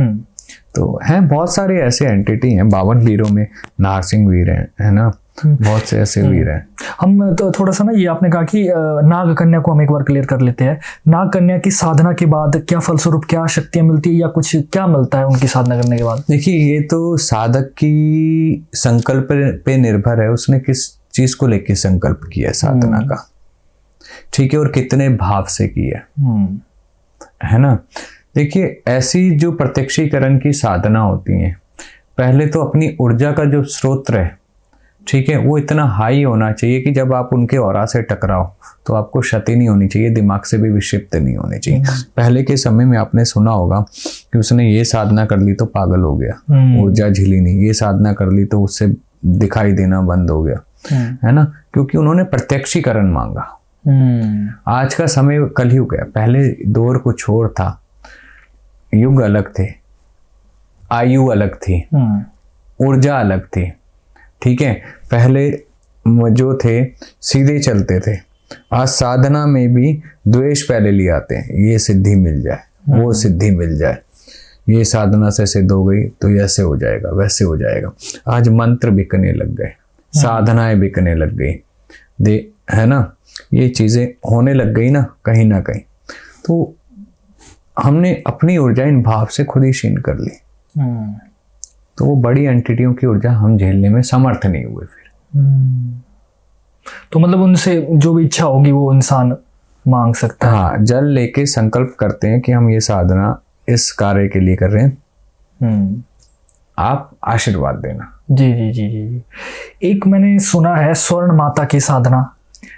तो हैं बहुत सारे ऐसे एंटिटी हैं। 52 वीरों में नारसिंह वीर हैं, है ना, बहुत से ऐसे वीर हैं। हम तो थोड़ा सा ना, ये आपने कहा कि नाग कन्या को हम एक बार क्लियर कर लेते हैं। नाग कन्या की साधना के बाद क्या फलस्वरूप क्या शक्तियां मिलती है, या कुछ क्या मिलता है उनकी साधना करने के बाद? देखिए, ये तो साधक की संकल्प पे निर्भर है, उसने किस चीज को लेकर संकल्प किया साधना का, ठीक है, और कितने भाव से किया, है ना। देखिए, ऐसी जो प्रत्यक्षीकरण की साधना होती है, पहले तो अपनी ऊर्जा का जो स्रोत है, ठीक है, वो इतना हाई होना चाहिए कि जब आप उनके ऑरा से टकराओ तो आपको क्षति नहीं होनी चाहिए, दिमाग से भी विक्षिप्त नहीं होनी चाहिए। पहले के समय में आपने सुना होगा कि उसने ये साधना कर ली तो पागल हो गया, ऊर्जा झिली नहीं, ये साधना कर ली तो उससे दिखाई देना बंद हो गया, है ना, क्योंकि उन्होंने प्रत्यक्षीकरण मांगा। आज का समय कलयुग है, पहले दौर कुछ और था, युग अलग थे, आयु अलग थी, ऊर्जा अलग थी, ठीक है। पहले जो थे सीधे चलते थे, आज साधना में भी द्वेष पहले ले आते हैं, ये सिद्धि मिल जाए, वो सिद्धि मिल जाए, ये साधना से सिद्ध हो गई तो ऐसे हो जाएगा, वैसे हो जाएगा। आज मंत्र बिकने लग गए, साधनाएं बिकने लग गई, है ना, ये चीजें होने लग गई ना कहीं, तो हमने अपनी ऊर्जा इन भाव से खुद ही क्षीण कर ली, तो वो बड़ी एंटिटियों की ऊर्जा हम झेलने में समर्थ नहीं हुए फिर। तो मतलब उनसे जो भी इच्छा होगी वो इंसान मांग सकता है। हाँ, जल लेके संकल्प करते हैं कि हम ये साधना इस कार्य के लिए कर रहे हैं, आप आशीर्वाद देना, जी जी जी जी जी। एक मैंने सुना है स्वर्ण माता की साधना,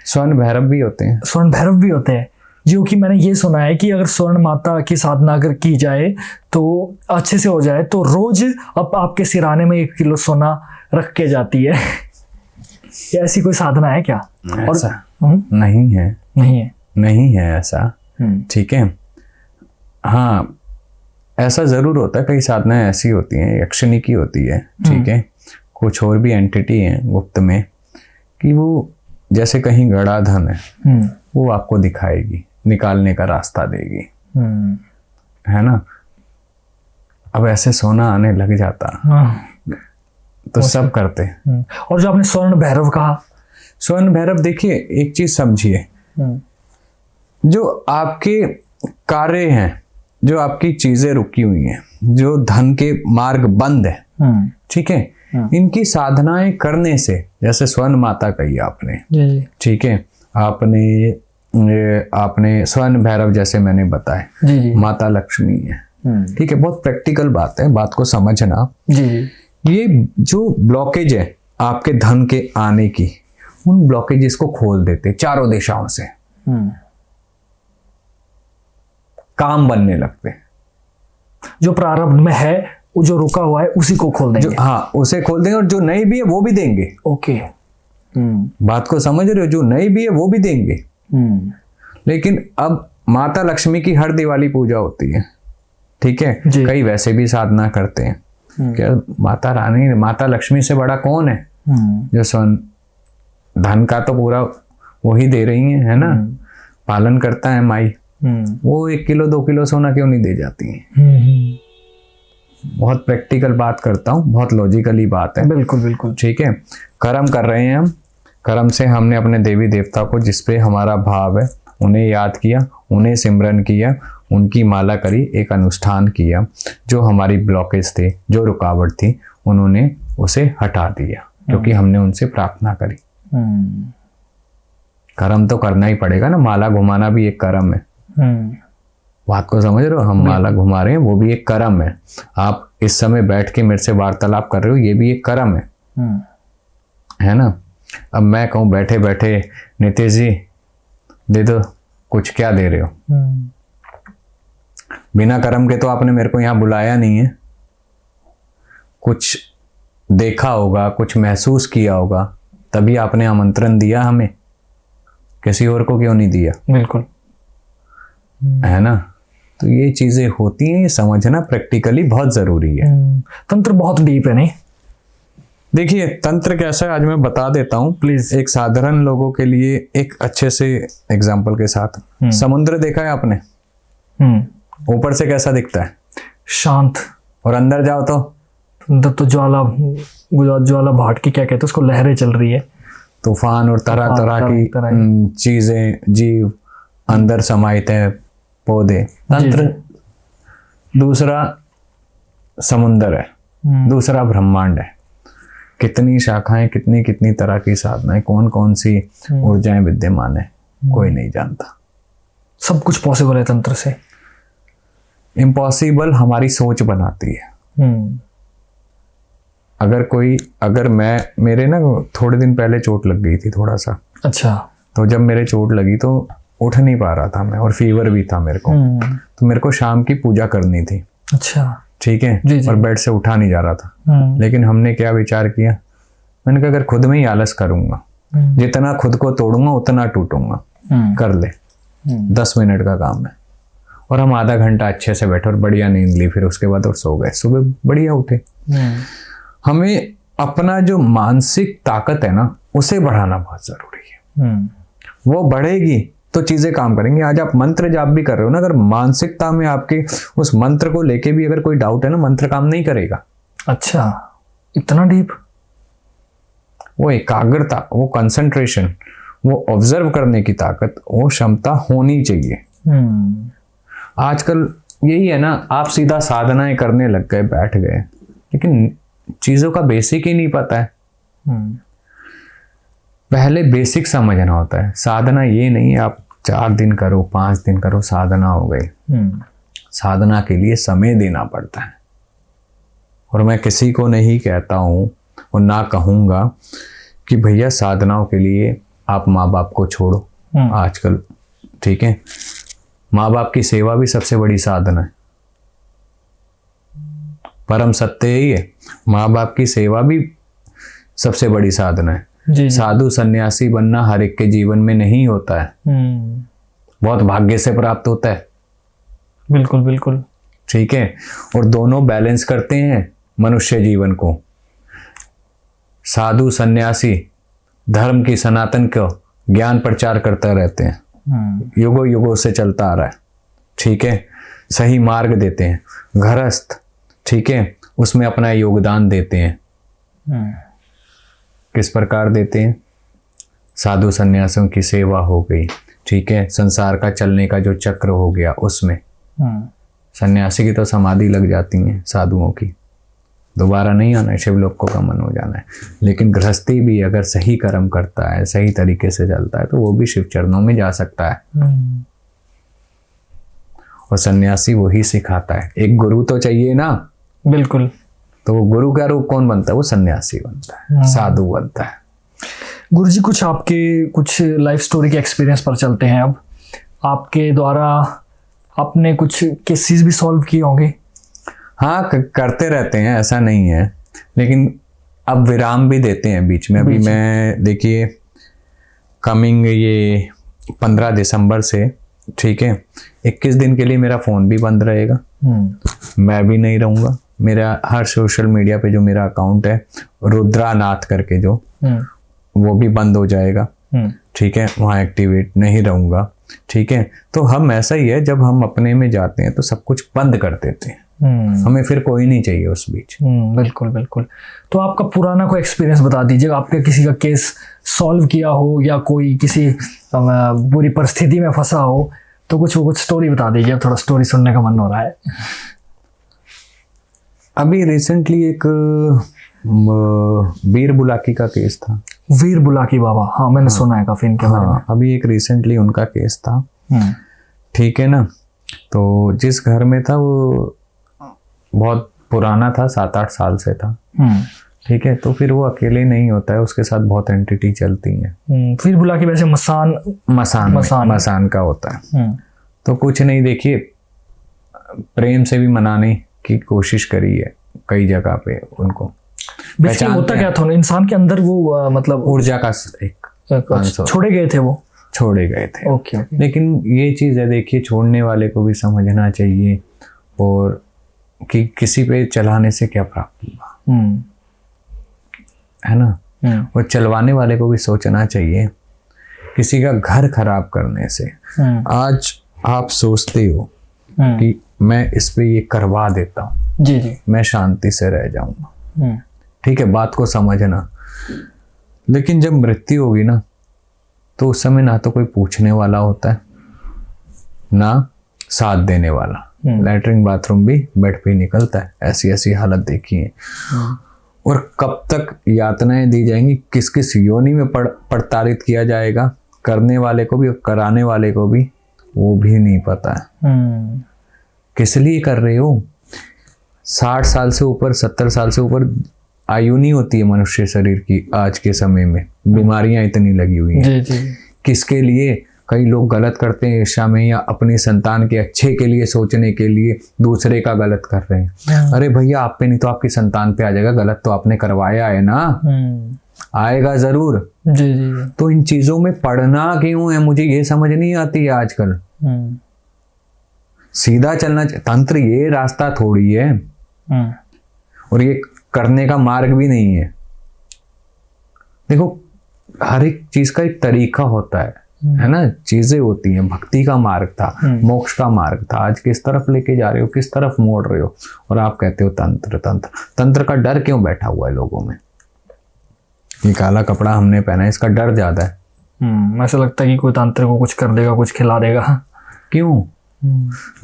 स्वर्ण भैरव भी होते हैं। स्वर्ण भैरव भी होते हैं, जो कि मैंने ये सुना है कि अगर स्वर्ण माता की साधना अगर की जाए तो अच्छे से हो जाए तो रोज अब आपके सिराने में 1 किलो सोना रख के जाती है। ये ऐसी कोई साधना है क्या? ऐसा नहीं है, नहीं है, नहीं है ऐसा। ठीक है, हाँ ऐसा जरूर होता है, कई साधनाएं ऐसी होती हैं, यक्षिणी की होती है, ठीक है, कुछ और भी एंटिटी हैं गुप्त में कि वो जैसे कहीं गड़ा धन है वो आपको दिखाएगी, निकालने का रास्ता देगी, है ना। अब ऐसे सोना आने लग जाता तो सब करते। और जो आपने स्वर्ण भैरव कहा, स्वर्ण भैरव देखिए एक चीज समझिए, जो आपके कार्य हैं, जो आपकी चीजें रुकी हुई हैं, जो धन के मार्ग बंद है, ठीक है, इनकी साधनाएं करने से, जैसे स्वर्ण माता कही आपने, ठीक है, आपने स्वर्ण भैरव जैसे मैंने बताए, माता लक्ष्मी है, ठीक है, बहुत प्रैक्टिकल बात है, बात को समझना। ये जो ब्लॉकेज है आपके धन के आने की, उन ब्लॉकेजेस को खोल देते चारों दिशाओं से, काम बनने लगते। जो प्रारब्ध में है, वो जो रुका हुआ है उसी को खोल देंगे। हाँ उसे खोल देंगे, और जो नहीं भी है वो भी देंगे। ओके, बात को समझ रहे हो, जो नहीं भी है वो भी देंगे। लेकिन अब माता लक्ष्मी की हर दिवाली पूजा होती है, ठीक है, कई वैसे भी साधना करते हैं। क्या माता रानी, माता लक्ष्मी से बड़ा कौन है? जो स्वर्ण धन का तो पूरा वही दे रही है ना, पालन करता है माई, वो 1 किलो 2 किलो सोना क्यों नहीं दे जाती है? बहुत प्रैक्टिकल बात करता हूँ, बहुत लॉजिकली बात है। बिल्कुल बिल्कुल, ठीक है, कर्म कर रहे हैं हम, कर्म से हमने अपने देवी देवता को जिस पे हमारा भाव है उन्हें याद किया, उन्हें सिमरन किया, उनकी माला करी, एक अनुष्ठान किया, जो हमारी ब्लॉकेज थे, जो रुकावट थी, उन्होंने उसे हटा दिया, क्योंकि हमने उनसे प्रार्थना करी। कर्म तो करना ही पड़ेगा ना, माला घुमाना भी एक कर्म है। बात को समझ रहे हो, हम माला घुमा रहे हैं वो भी एक कर्म है। आप इस समय बैठ के मेरे से वार्तालाप कर रहे हो, ये भी एक कर्म है ना। अब मैं कहूँ बैठे बैठे नितेश जी दे दो कुछ, क्या दे रहे हो? बिना कर्म के तो आपने मेरे को यहाँ बुलाया नहीं है, कुछ देखा होगा, कुछ महसूस किया होगा, तभी आपने आमंत्रण दिया हमें, किसी और को क्यों नहीं दिया? बिल्कुल, है ना। तो ये चीजें होती हैं, ये समझना प्रैक्टिकली बहुत जरूरी है। तंत्र बहुत डीप है, नहीं? देखिए तंत्र कैसा है आज मैं बता देता हूँ प्लीज, एक साधारण लोगों के लिए एक अच्छे से एग्जाम्पल के साथ। समुद्र देखा है आपने? ऊपर से कैसा दिखता है? शांत। और अंदर जाओ तो अंदर तो ज्वाला भाट की क्या कहते हैं उसको, लहरें चल रही है, तूफान और तरह तरह की चीजें, जीव अंदर समाहित है, पौधे। तंत्र दूसरा समुंदर है, दूसरा ब्रह्मांड है, कितनी शाखाएं, कितनी कितनी तरह की साधनाएं, कौन कौन सी ऊर्जाएं विद्यमान है, कोई नहीं जानता। सब कुछ पॉसिबल है तंत्र से। इम्पॉसिबल हमारी सोच बनाती है। अगर मेरे ना थोड़े दिन पहले चोट लग गई थी थोड़ा सा। अच्छा। तो जब मेरे चोट लगी तो उठ नहीं पा रहा था मैं, और फीवर भी था मेरे को, तो मेरे को शाम की पूजा करनी थी। अच्छा, ठीक है, और बेड से उठा नहीं जा रहा था। लेकिन हमने क्या विचार किया, मैंने कहा अगर खुद में ही आलस करूंगा, जितना खुद को तोड़ूंगा उतना टूटूंगा, कर ले, 10 मिनट का काम है। और हम आधा घंटा अच्छे से बैठे और बढ़िया नींद ली, फिर उसके बाद और सो गए, सुबह बढ़िया उठे। हमें अपना जो मानसिक ताकत है ना उसे बढ़ाना बहुत जरूरी है। वो बढ़ेगी तो चीजें काम करेंगी। आज आप मंत्र जाप भी कर रहे हो ना, अगर मानसिकता में आपके उस मंत्र को लेके भी अगर कोई डाउट है ना, मंत्र काम नहीं करेगा। अच्छा, इतना डीप? वो एकाग्रता, वो कंसंट्रेशन, वो ऑब्जर्व करने की ताकत, वो क्षमता होनी चाहिए। आजकल यही है ना, आप सीधा साधनाएं करने लग गए, बैठ गए, लेकिन चीजों का बेसिक ही नहीं पता है। पहले बेसिक समझना होता है। साधना ये नहीं है आप 4 दिन करो, 5 दिन करो, साधना हो गई। साधना के लिए समय देना पड़ता है। और मैं किसी को नहीं कहता हूं और ना कहूँगा कि भैया साधनाओं के लिए आप माँ बाप को छोड़ो आजकल, ठीक है। माँ बाप की सेवा भी सबसे बड़ी साधना है, परम सत्य यही है। माँ बाप की सेवा भी सबसे बड़ी साधना है। जी। साधु सन्यासी बनना हर एक के जीवन में नहीं होता है, बहुत भाग्य से प्राप्त होता है। बिल्कुल बिल्कुल, ठीक है। और दोनों बैलेंस करते हैं मनुष्य जीवन को। साधु सन्यासी धर्म की सनातन को ज्ञान प्रचार करते रहते हैं, युगों युगों से चलता आ रहा है, ठीक है। सही मार्ग देते हैं। गृहस्थ, ठीक है, उसमें अपना योगदान देते हैं। किस प्रकार देते हैं? साधु सन्यासियों की सेवा हो गई, ठीक है, संसार का चलने का जो चक्र हो गया उसमें। सन्यासी की तो समाधि लग जाती है, साधुओं की दोबारा नहीं आना है, शिवलोक को गमन हो जाना है। लेकिन गृहस्थी भी अगर सही कर्म करता है, सही तरीके से चलता है, तो वो भी शिव चरणों में जा सकता है। और सन्यासी वही सिखाता है। एक गुरु तो चाहिए ना। बिल्कुल। तो वो गुरु का रूप कौन बनता है? वो सन्यासी बनता है, साधु बनता है। गुरुजी, कुछ आपके कुछ लाइफ स्टोरी के एक्सपीरियंस पर चलते हैं। अब आपके द्वारा आपने कुछ केसेस भी सॉल्व किए होंगे? हाँ, करते रहते हैं, ऐसा नहीं है, लेकिन अब विराम भी देते हैं बीच में। अभी मैं देखिए कमिंग ये 15 दिसंबर से, ठीक है, 21 दिन के लिए मेरा फ़ोन भी बंद रहेगा। मैं भी नहीं रहूँगा। मेरा हर सोशल मीडिया पे जो मेरा अकाउंट है रुद्रानाथ करके जो, वो भी बंद हो जाएगा, ठीक है, वहाँ एक्टिवेट नहीं रहूँगा, ठीक है। तो हम ऐसा ही है, जब हम अपने में जाते हैं तो सब कुछ बंद कर देते हैं, हमें फिर कोई नहीं चाहिए उस बीच। बिल्कुल बिल्कुल। तो आपका पुराना कोई एक्सपीरियंस बता दीजिए, आपके किसी का केस सॉल्व किया हो या कोई किसी बुरी परिस्थिति में फंसा हो, तो कुछ स्टोरी बता दीजिए। थोड़ा स्टोरी सुनने का मन हो रहा है। अभी रिसेंटली एक वीर बुलाकी का केस था। वीर बुलाकी बाबा, हाँ मैंने सुना है काफी इनके बारे में। अभी एक रिसेंटली उनका केस था, ठीक है ना। तो जिस घर में था वो बहुत पुराना था, 7-8 साल से था, ठीक है। तो फिर वो अकेले नहीं होता है, उसके साथ बहुत एंटिटी चलती हैं। वीर बुलाकी वैसे मसान का होता है। तो कुछ नहीं, देखिए प्रेम से भी मनाने की कोशिश करी है कई जगह पे उनको। होता क्या था इंसान के अंदर? वो मतलब ऊर्जा का एक छोड़े गए थे, वो छोड़े गए थे। ओके। लेकिन ये चीज़ है, देखिए छोड़ने वाले को भी समझना चाहिए, और कि किसी पे चलाने से क्या प्राप्त होगा, है ना। और चलवाने वाले को भी सोचना चाहिए, किसी का घर खराब करने से आज आप सोचते हो कि मैं इस पे ये करवा देता हूँ, जी, मैं शांति से रह जाऊंगा, ठीक है, बात को समझना। लेकिन जब मृत्यु होगी ना, तो उस समय ना तो कोई पूछने वाला होता है, ना साथ देने वाला। लैट्रिन बाथरूम भी बेड पे निकलता है, ऐसी ऐसी हालत देखी है। और कब तक यातनाएं दी जाएंगी, किस किस योनि में प्रताड़ित किया जाएगा, करने वाले को भी और कराने वाले को भी, वो भी नहीं पता है। किस लिए कर रहे हो? 60 साल से ऊपर, 70 साल से ऊपर आयु नहीं होती है मनुष्य शरीर की आज के समय में, बीमारियां इतनी लगी हुई हैं। किसके लिए? कई लोग गलत करते हैं ईर्ष्या में, या अपने संतान के अच्छे के लिए सोचने के लिए दूसरे का गलत कर रहे हैं। अरे भैया, आप पे नहीं तो आपकी संतान पे आ जाएगा। गलत तो आपने करवाया है ना, आएगा जरूर। तो इन चीजों में पढ़ना क्यों है, मुझे ये समझ नहीं आती है आजकल। सीधा चलना, तंत्र ये रास्ता थोड़ी है, और ये करने का मार्ग भी नहीं है। देखो, हर एक चीज का एक तरीका होता है ना, चीजें होती हैं। भक्ति का मार्ग था, मोक्ष का मार्ग था, आज किस तरफ लेके जा रहे हो, किस तरफ मोड़ रहे हो, और आप कहते हो तंत्र तंत्र। तंत्र का डर क्यों बैठा हुआ है लोगों में? ये काला कपड़ा हमने पहना है, इसका डर ज्यादा है। ऐसा लगता है कि कोई तंत्र को कुछ कर देगा, कुछ खिला देगा। क्यों?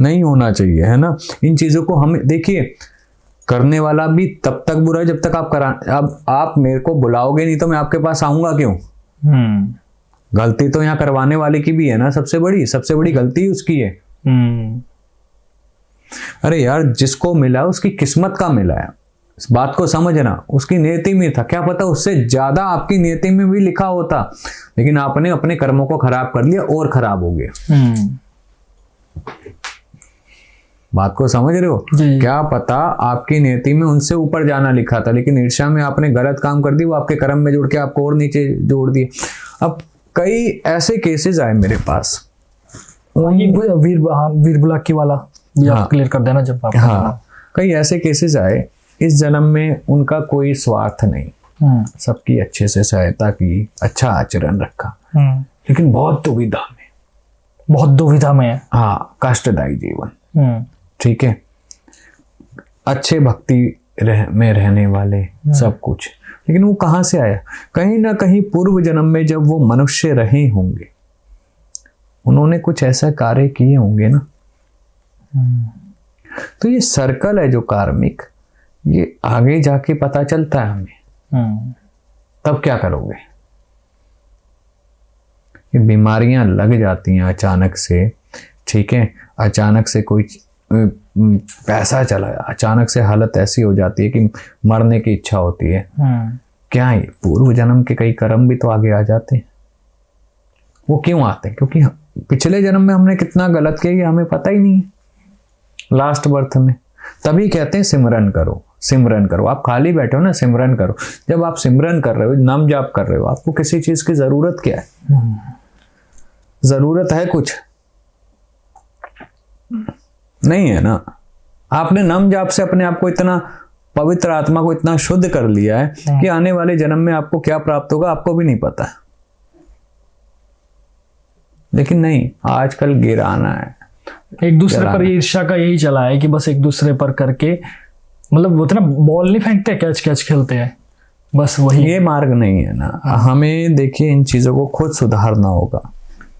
नहीं होना चाहिए, है ना। इन चीजों को हम देखिए, करने वाला भी तब तक बुरा है जब तक आप करा। अब आप मेरे को बुलाओगे नहीं तो मैं आपके पास आऊंगा क्यों? गलती तो यहाँ करवाने वाले की भी है ना, सबसे बड़ी गलती उसकी है। अरे यार, जिसको मिला उसकी किस्मत का मिला है, इस बात को समझना, उसकी नियति में था, क्या पता उससे ज्यादा आपकी नियति में भी लिखा होता, लेकिन आपने अपने कर्मों को खराब कर लिया और खराब हो गया। बात को समझ रहे हो? क्या पता आपकी नियति में उनसे ऊपर जाना लिखा था, लेकिन ईर्ष्या में आपने गलत काम कर दी, वो आपके कर्म में जुड़ के आपको और नीचे जोड़ दिए। अब कई ऐसे केसेस आए मेरे पास। ये वीर बुलाकी वाला भी आप क्लियर कर देना जब आप। हाँ, कई ऐसे केसेस आए, इस जन्म में उनका कोई स्वार्थ नहीं, सबकी अच्छे से सहायता की, अच्छा आचरण रखा, लेकिन बहुत दुविधा में है। हाँ, कष्टदायी जीवन। ठीक है, अच्छे भक्ति में रहने वाले सब कुछ, लेकिन वो कहाँ से आया? कहीं ना कहीं पूर्व जन्म में जब वो मनुष्य रहे होंगे, उन्होंने कुछ ऐसा कार्य किए होंगे ना। तो ये सर्कल है जो कार्मिक, ये आगे जाके पता चलता है हमें। तब क्या करोगे? ये बीमारियां लग जाती हैं अचानक से, ठीक है, अचानक से कोई पैसा चला, अचानक से हालत ऐसी हो जाती है कि मरने की इच्छा होती है। क्या है? पूर्व जन्म के कई कर्म भी तो आगे आ जाते हैं। वो क्यों आते हैं? क्योंकि पिछले जन्म में हमने कितना गलत किया ये हमें पता ही नहीं है लास्ट बर्थ में। तभी कहते हैं सिमरन करो, सिमरन करो। आप खाली बैठे हो ना, सिमरन करो। जब आप सिमरन कर रहे हो, नाम जाप कर रहे हो, आपको किसी चीज की जरूरत क्या है? जरूरत है कुछ? नहीं है ना। आपने नाम जाप से अपने आप को इतना पवित्र, आत्मा को इतना शुद्ध कर लिया है कि आने वाले जन्म में आपको क्या प्राप्त होगा आपको भी नहीं पता। लेकिन नहीं, आजकल गिराना है, एक दूसरे पर ईर्ष्या का यही चला है कि बस एक दूसरे पर करके, मतलब वो तो ना बॉल नहीं फेंकते, कैच कैच खेलते हैं, बस वही। ये मार्ग नहीं है ना। हमें देखिए इन चीजों को खुद सुधारना होगा,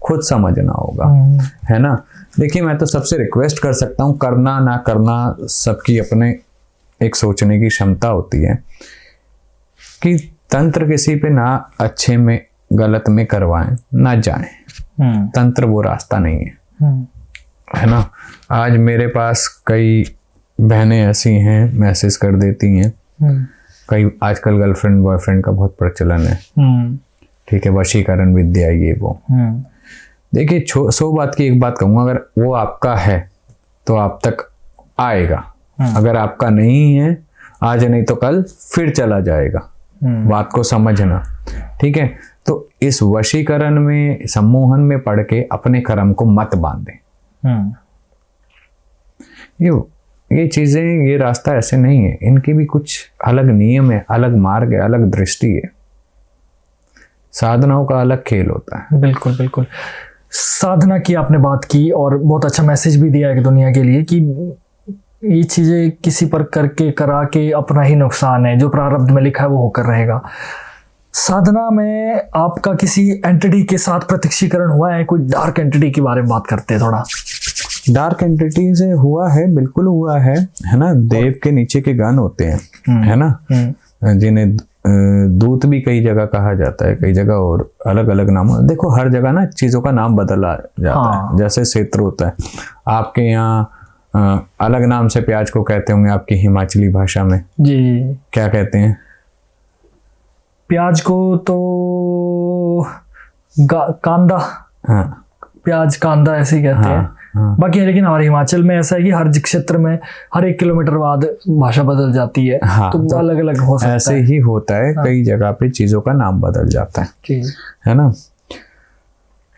खुद समझना होगा, है ना। देखिए मैं तो सबसे रिक्वेस्ट कर सकता हूँ, करना ना करना सबकी अपने एक सोचने की क्षमता होती है, कि तंत्र किसी पे ना अच्छे में गलत में करवाएं, ना जाएं। तंत्र वो रास्ता नहीं है ना। आज मेरे पास कई बहनें ऐसी हैं, मैसेज कर देती हैं, कई आजकल गर्लफ्रेंड बॉयफ्रेंड का बहुत प्रचलन है, ठीक है, वशीकरण विद्या ये वो। देखिए 100 बात की एक बात कहूँगा, अगर वो आपका है तो आप तक आएगा, अगर आपका नहीं है आज नहीं तो कल फिर चला जाएगा। बात को समझना, ठीक है। तो इस वशीकरण में, सम्मोहन में पड़ के अपने कर्म को मत बांधे। ये चीजें, ये रास्ता ऐसे नहीं है, इनकी भी कुछ अलग नियम है, अलग मार्ग है, अलग दृष्टि है। साधनाओं का अलग खेल होता है। बिल्कुल बिल्कुल। साधना की आपने बात की और बहुत अच्छा मैसेज भी दिया है दुनिया के लिए कि ये चीजें किसी पर करके करा के अपना ही नुकसान है, जो प्रारब्ध में लिखा है वो होकर रहेगा। साधना में आपका किसी एंटिटी के साथ प्रत्यक्षीकरण हुआ है? कोई डार्क एंटिटी के बारे में बात करते हैं थोड़ा। डार्क एंटिटी से हुआ है, बिल्कुल हुआ है ना। देव के नीचे के गण होते हैं, है ना, जिन्हें दूत भी कई जगह कहा जाता है, कई जगह और अलग अलग नाम। देखो हर जगह ना चीजों का नाम बदला जाता है। जैसे क्षेत्र होता है, आपके यहाँ अलग नाम से प्याज को कहते होंगे, आपकी हिमाचली भाषा में जी क्या कहते हैं? प्याज को तो कांदा, हाँ, प्याज कांदा ऐसे ही कहते हैं। बाकी लेकिन हमारे हिमाचल में ऐसा है कि हर क्षेत्र में हर 1 किलोमीटर बाद भाषा बदल जाती है। हाँ, तो अलग अलग हो सकता है। ऐसे ही होता है। कई जगह पे चीजों का नाम बदल जाता है ना।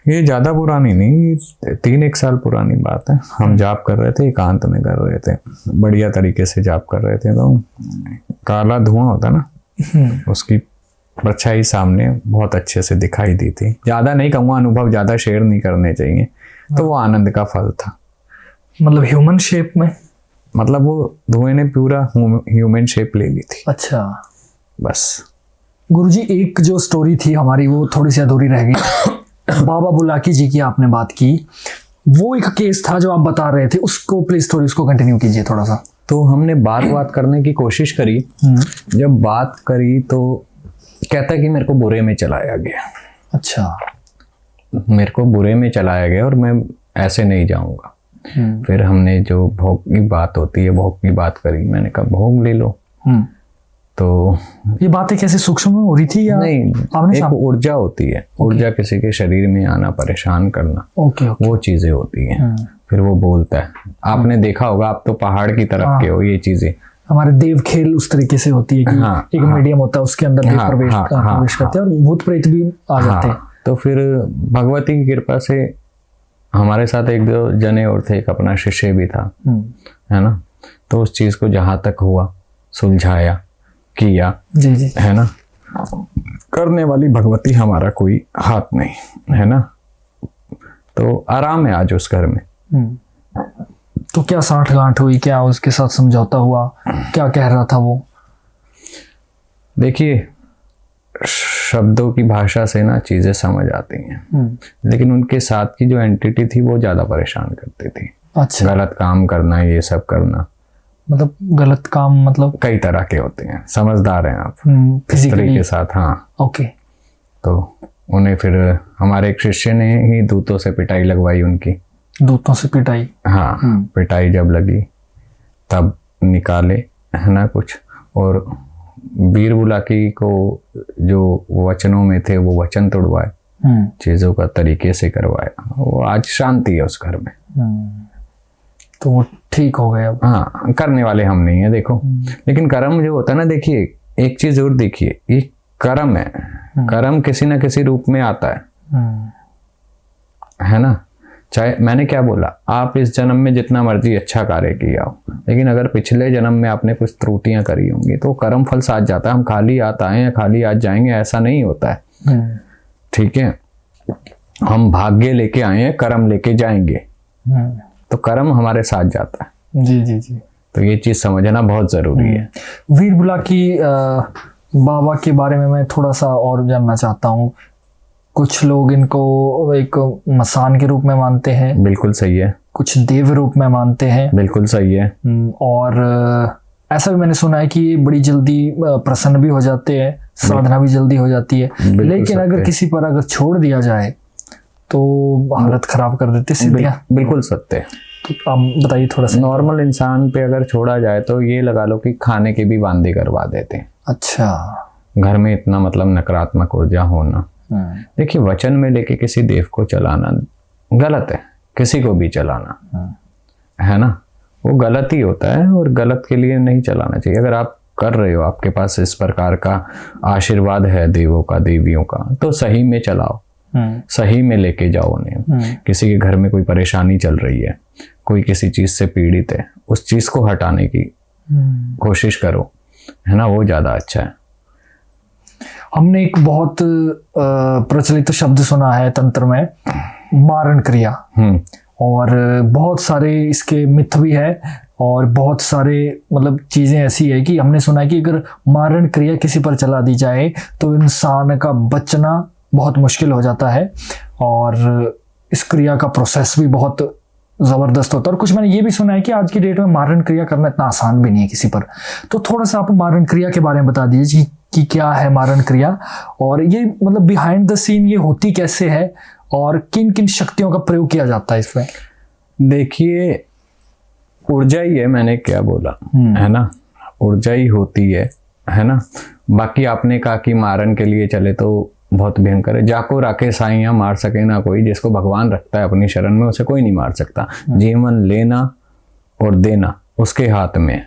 ये ज्यादा पुरानी नहीं, 3-1 साल पुरानी बात है। हम जाप कर रहे थे, एकांत में कर रहे थे, बढ़िया तरीके से जाप कर रहे थे, तो काला धुआं होता ना, उसकी परछाई सामने बहुत अच्छे से दिखाई दी थी। ज्यादा नहीं कहूँगा, अनुभव ज्यादा शेयर नहीं करने चाहिए। तो वो आनंद का फल था। मतलब ह्यूमन शेप में, मतलब वो धुएं ने पूरा ह्यूमन शेप ले ली थी। अच्छा, बस। गुरुजी एक जो स्टोरी थी हमारी वो थोड़ी सी अधूरी रह गई। बाबा बुलाकी जी की आपने बात की, वो एक केस था जो आप बता रहे थे, उसको प्लीज स्टोरी उसको कंटिन्यू कीजिए थोड़ा सा। तो हमने बात करने की कोशिश करी। जब बात करी तो कहता है कि मेरे को बुरे में चलाया गया। अच्छा, मेरे को बुरे में चलाया गया और मैं ऐसे नहीं जाऊंगा। फिर हमने जो भोग की बात होती है, भोग की बात करी। मैंने कहा भोग ले लो, तो ये बातें कैसे सूक्ष्म में हो रही थी या नहीं, आमने एक ऊर्जा होती है, ऊर्जा किसी के शरीर में आना, परेशान करना, ओके वो चीजें होती हैं। फिर वो बोलता है, आपने देखा होगा, आप तो पहाड़ की तरफ के हो, ये चीजें हमारे देव खेल उस तरीके से होती है कि एक मीडियम होता है, उसके अंदर देव प्रवेश करते हैं और भूत प्रेत भी आ जाते हैं। तो फिर भगवती की कृपा से हमारे साथ एक दो जने और थे, एक अपना शिष्य भी था, है ना। तो उस चीज को जहां तक हुआ सुलझाया, किया, जी जी, है ना। करने वाली भगवती हमारा कोई हाथ नहीं, है ना। तो आराम है आज उस घर में। तो क्या साठ गांठ हुई, क्या उसके साथ समझौता हुआ, क्या कह रहा था वो? देखिए, शब्दों की भाषा से ना चीजें समझ आती हैं, लेकिन उनके साथ की जो एंटिटी थी वो ज्यादा परेशान करती थी। अच्छा, गलत काम करना, ये सब करना। मतलब गलत काम मतलब कई तरह के होते हैं, समझदार हैं आप। फिजिकली के साथ, हाँ। ओके। तो उन्हें फिर हमारे एक शिष्य ने ही दूतों से पिटाई लगवाई उनकी। दूतों से पिटाई? हाँ, पिटाई जब लगी तब निकाले, है ना, कुछ। और वीर बुलाकी को जो वचनों में थे वो वचन तोड़वाए, चीजों का तरीके से करवाया। वो आज शांति है उस घर में। तो वो ठीक हो गया। हाँ, करने वाले हम नहीं है, देखो। लेकिन कर्म जो होता है ना, देखिए एक चीज जरूर देखिए, ये कर्म है। कर्म किसी ना किसी रूप में आता है ना। चाहे मैंने क्या बोला, आप इस जन्म में जितना मर्जी अच्छा कार्य किया हो, लेकिन अगर पिछले जन्म में आपने कुछ त्रुटियां करी होंगी तो कर्म फल साथ जाता है। हम खाली हाथ आए हैं, खाली हाथ जाएंगे, ऐसा नहीं होता है। ठीक है, हम भाग्य लेके आए हैं, कर्म लेके जाएंगे, तो कर्म हमारे साथ जाता है। जी जी जी। तो ये चीज समझना बहुत जरूरी है। वीर बुलाकी बाबा के बारे में मैं थोड़ा सा और जानना चाहता हूँ। कुछ लोग इनको एक मसान के रूप में मानते हैं, बिल्कुल सही है। कुछ देव रूप में मानते हैं, बिल्कुल सही है। और ऐसा भी मैंने सुना है कि ये बड़ी जल्दी प्रसन्न भी हो जाते हैं, साधना भी जल्दी हो जाती है। लेकिन अगर किसी पर अगर छोड़ दिया जाए तो हालत खराब कर देते सिद्धियां। बिल्कुल सत्य है। तो आप बताइए थोड़ा सा। नॉर्मल इंसान पे अगर छोड़ा जाए तो ये लगा लो कि खाने के भी वांदे करवा देते हैं। अच्छा, घर में इतना मतलब नकारात्मक ऊर्जा होना। देखिए, वचन में लेके किसी देव को चलाना गलत है, किसी को भी चलाना, है ना, वो गलत ही होता है। और गलत के लिए नहीं चलाना चाहिए। अगर आप कर रहे हो, आपके पास इस प्रकार का आशीर्वाद है देवों का, देवियों का, तो सही में चलाओ, सही में लेके जाओ उन्हें। किसी के घर में कोई परेशानी चल रही है, कोई किसी चीज से पीड़ित है, उस चीज को हटाने की कोशिश करो, है ना, वो ज्यादा अच्छा है। हमने एक बहुत प्रचलित शब्द सुना है तंत्र में, मारण क्रिया, और बहुत सारे इसके मिथ भी है, और बहुत सारे मतलब चीजें ऐसी है कि हमने सुना है कि अगर मारण क्रिया किसी पर चला दी जाए तो इंसान का बचना बहुत मुश्किल हो जाता है, और इस क्रिया का प्रोसेस भी बहुत ज़बरदस्त होता है। और कुछ मैंने ये भी सुना है कि आज की डेट में मारण क्रिया करना इतना आसान भी नहीं है किसी पर। तो थोड़ा सा आप मारण क्रिया के बारे में बता दीजिए कि क्या है मारण क्रिया, और ये मतलब बिहाइंड द सीन ये होती कैसे है, और किन किन शक्तियों का प्रयोग किया जाता है इसमें? देखिए, ऊर्जा ही है, मैंने क्या बोला, है ना, ऊर्जा ही होती है ना। बाकी आपने कहा कि मारण के लिए चले तो बहुत भयंकर है। जाको राखे साइयां, मार सके ना कोई। जिसको भगवान रखता है अपनी शरण में, उसे कोई नहीं मार सकता। जीवन लेना और देना उसके हाथ में,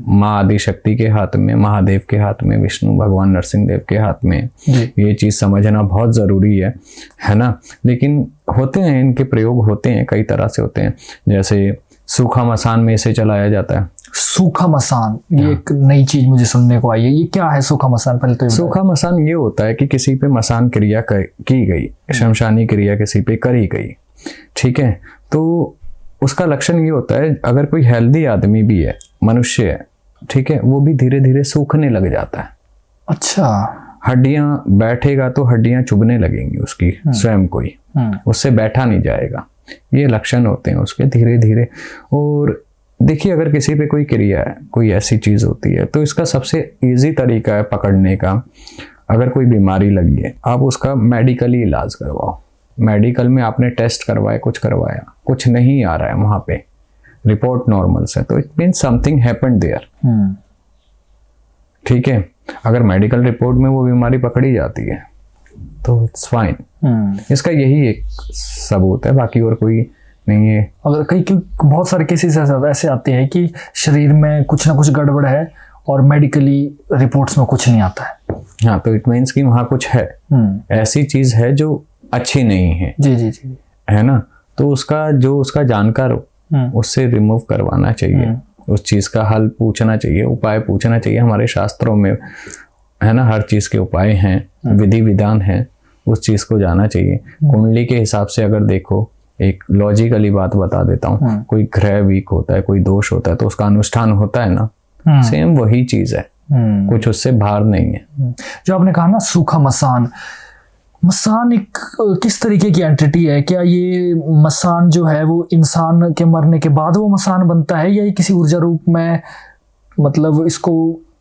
माँ आदि शक्ति के हाथ में, महादेव के हाथ में, विष्णु भगवान नरसिंह देव के हाथ में। ये चीज समझना बहुत जरूरी है ना। लेकिन होते हैं, इनके प्रयोग होते हैं, कई तरह से होते हैं। जैसे सूखा मसान में इसे चलाया जाता है। सूखा मसान, ये एक नई चीज मुझे सुनने को आई है। ये क्या है सूखा मसान? पहले तो सूखा मसान ये होता है कि किसी पे मसान क्रिया की गई, शमशानी क्रिया किसी पे करी गई, ठीक है। तो उसका लक्षण ये होता है, अगर कोई हेल्दी आदमी भी है, मनुष्य है, ठीक है, वो भी धीरे धीरे सूखने लग जाता है। अच्छा, हड्डियां, बैठेगा तो हड्डियां चुभने लगेंगी उसकी, स्वयं को ही, उससे बैठा नहीं जाएगा। ये लक्षण होते हैं उसके धीरे धीरे। और देखिए, अगर किसी पे कोई क्रिया है, कोई ऐसी चीज होती है, तो इसका सबसे इजी तरीका है पकड़ने का, अगर कोई बीमारी लगी है, आप उसका मेडिकली इलाज करवाओ। मेडिकल में आपने टेस्ट करवाया, कुछ करवाया, कुछ नहीं आ रहा है वहां पे, रिपोर्ट नॉर्मल से, तो it means something happened there. ठीक है, अगर मेडिकल रिपोर्ट में वो बीमारी पकड़ी जाती है तो इट्स फाइन। इसका यही एक सबूत है, बाकी और कोई नहीं है। अगर कई बहुत सारे केसेस ऐसे आते हैं कि शरीर में कुछ ना कुछ गड़बड़ है और मेडिकली रिपोर्ट्स में कुछ नहीं आता है। हाँ, तो इट मीन्स कि वहाँ कुछ है, ऐसी चीज है जो अच्छी नहीं है। जी जी जी, है ना, तो उसका जानकार हो उससे रिमूव करवाना चाहिए, उस चीज का हल पूछना चाहिए, उपाय पूछना चाहिए। हमारे शास्त्रों में है ना, हर चीज के उपाय हैं, विधि विधान है, उस चीज को जाना चाहिए। कुंडली के हिसाब से अगर देखो, एक लॉजिकली बात बता देता हूँ, कोई ग्रह वीक होता है, कोई दोष होता है, तो उसका अनुष्ठान होता है ना, सेम वही चीज है, कुछ उससे बाहर नहीं है। जो आपने कहा ना सूखा मसान, मसान एक किस तरीके की एंटिटी है? क्या ये मसान जो है वो इंसान के मरने के बाद वो मसान बनता है, या ये किसी ऊर्जा रूप में मतलब इसको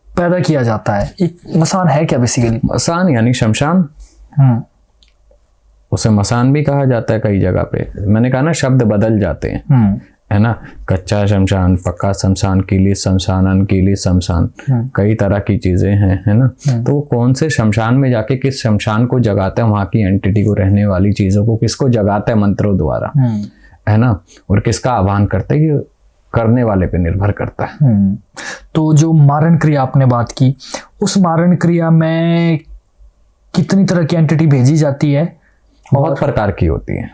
पैदा किया जाता है? एक मसान है क्या बेसिकली? मसान यानी शमशान, उसे मसान भी कहा जाता है कई जगह पे। मैंने कहा ना, शब्द बदल जाते हैं, है ना, कच्चा शमशान, पक्का शमशान, कीली शमशान, अनकीली शमशान, कई तरह की चीजें हैं, है ना। तो वो कौन से शमशान में जाके किस शमशान को जगाता है, वहां की एंटिटी को, रहने वाली चीजों को किसको जगाता है मंत्रों द्वारा, है ना, और किसका आह्वान करता है, ये करने वाले पे निर्भर करता है। तो जो मारण क्रिया आपने बात की, उस मारण क्रिया में कितनी तरह की एंटिटी भेजी जाती है? बहुत प्रकार की होती है,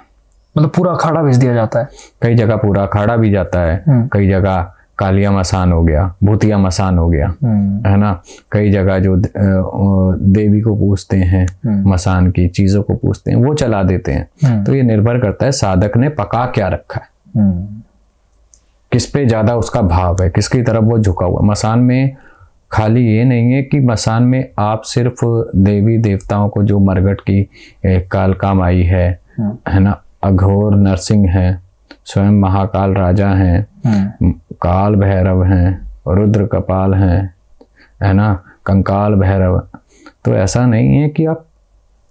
मतलब पूरा अखाड़ा भेज दिया जाता है? कई जगह पूरा अखाड़ा भी जाता है, कई जगह कालिया मसान हो गया, भूतिया मसान हो गया, है ना, कई जगह जो देवी को पूछते हैं, मसान की चीजों को पूछते हैं, वो चला देते हैं। तो ये निर्भर करता है साधक ने पका क्या रखा है, किस पे ज्यादा उसका भाव है, किसकी तरफ वो झुका हुआ। मसान में खाली ये नहीं है कि मसान में आप सिर्फ देवी देवताओं को, जो मरघट की कालका माई है ना, अघोर नरसिंह है, स्वयं महाकाल राजा हैं, काल भैरव हैं, रुद्र कपाल हैं, है ना, कंकाल भैरव, तो ऐसा नहीं है कि आप,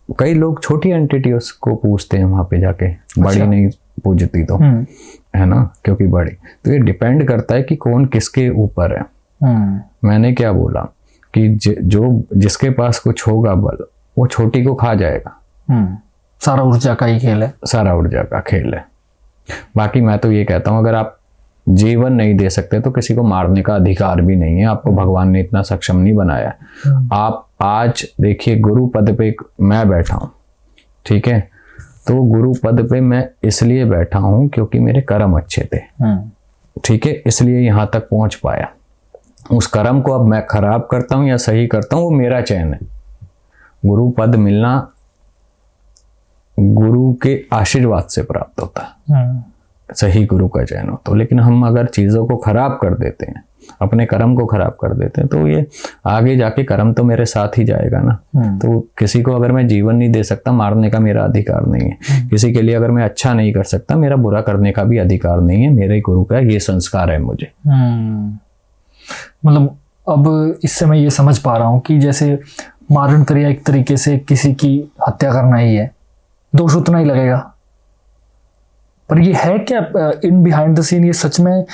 कई लोग छोटी एंटिटी को पूछते हैं वहां पे जाके, बड़ी नहीं पूजती तो, है ना, क्योंकि बड़ी। तो ये डिपेंड करता है कि कौन किसके ऊपर है। मैंने क्या बोला कि जो जिसके पास कुछ होगा बल, वो छोटी को खा जाएगा। सारा ऊर्जा का ही खेल है, सारा ऊर्जा का खेल है। बाकी मैं तो ये कहता हूँ, अगर आप जीवन नहीं दे सकते तो किसी को मारने का अधिकार भी नहीं है, आपको भगवान ने इतना सक्षम नहीं बनाया। आप आज देखिए, गुरु पद पे मैं बैठा हूँ, ठीक है, तो गुरु पद पे मैं इसलिए बैठा हूँ क्योंकि मेरे कर्म अच्छे थे, ठीक है, इसलिए यहाँ तक पहुँच पाया। उस कर्म को अब मैं खराब करता हूँ या सही करता हूँ, वो मेरा चयन है। गुरु पद मिलना गुरु के आशीर्वाद से प्राप्त होता है, सही गुरु का चयन हो तो। लेकिन हम अगर चीजों को खराब कर देते हैं, अपने कर्म को खराब कर देते हैं, तो ये आगे जाके कर्म तो मेरे साथ ही जाएगा ना। तो किसी को अगर मैं जीवन नहीं दे सकता, मारने का मेरा अधिकार नहीं है। किसी के लिए अगर मैं अच्छा नहीं कर सकता, मेरा बुरा करने का भी अधिकार नहीं है। मेरे गुरु का ये संस्कार है मुझे। मतलब अब इससे मैं ये समझ पा रहा हूँ कि जैसे मारण क्रिया एक तरीके से किसी की हत्या करना ही है, दोष उतना ही लगेगा, पर ये है क्या इन बिहाइंड द सीन, ये सच में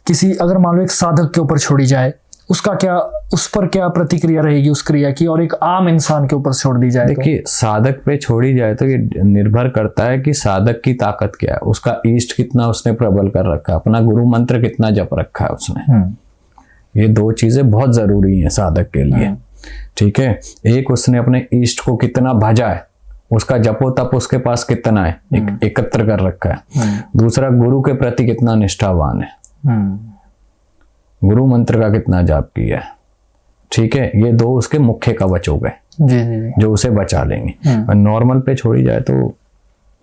किसी, अगर मान लो एक साधक के ऊपर छोड़ी जाए, उसका क्या, उस पर क्या प्रतिक्रिया रहेगी उस क्रिया की, और एक आम इंसान के ऊपर छोड़ दी जाए? देखिए, साधक पे छोड़ी जाए तो ये निर्भर करता है कि साधक की ताकत क्या है, उसका ईष्ट कितना उसने प्रबल कर रखा है, अपना गुरु मंत्र कितना जप रखा है उसने। ये दो चीजें बहुत जरूरी हैं साधक के लिए, ठीक है। एक, उसने अपने ईष्ट को कितना भजा है, उसका जपो तप उसके पास कितना है, एकत्र कर रखा है। दूसरा, गुरु के प्रति कितना निष्ठावान है, गुरु मंत्र का कितना जाप किया है, ठीक है। ये दो उसके मुख्य कवच हो गए जो उसे बचा लेंगे। और नॉर्मल पे छोड़ी जाए तो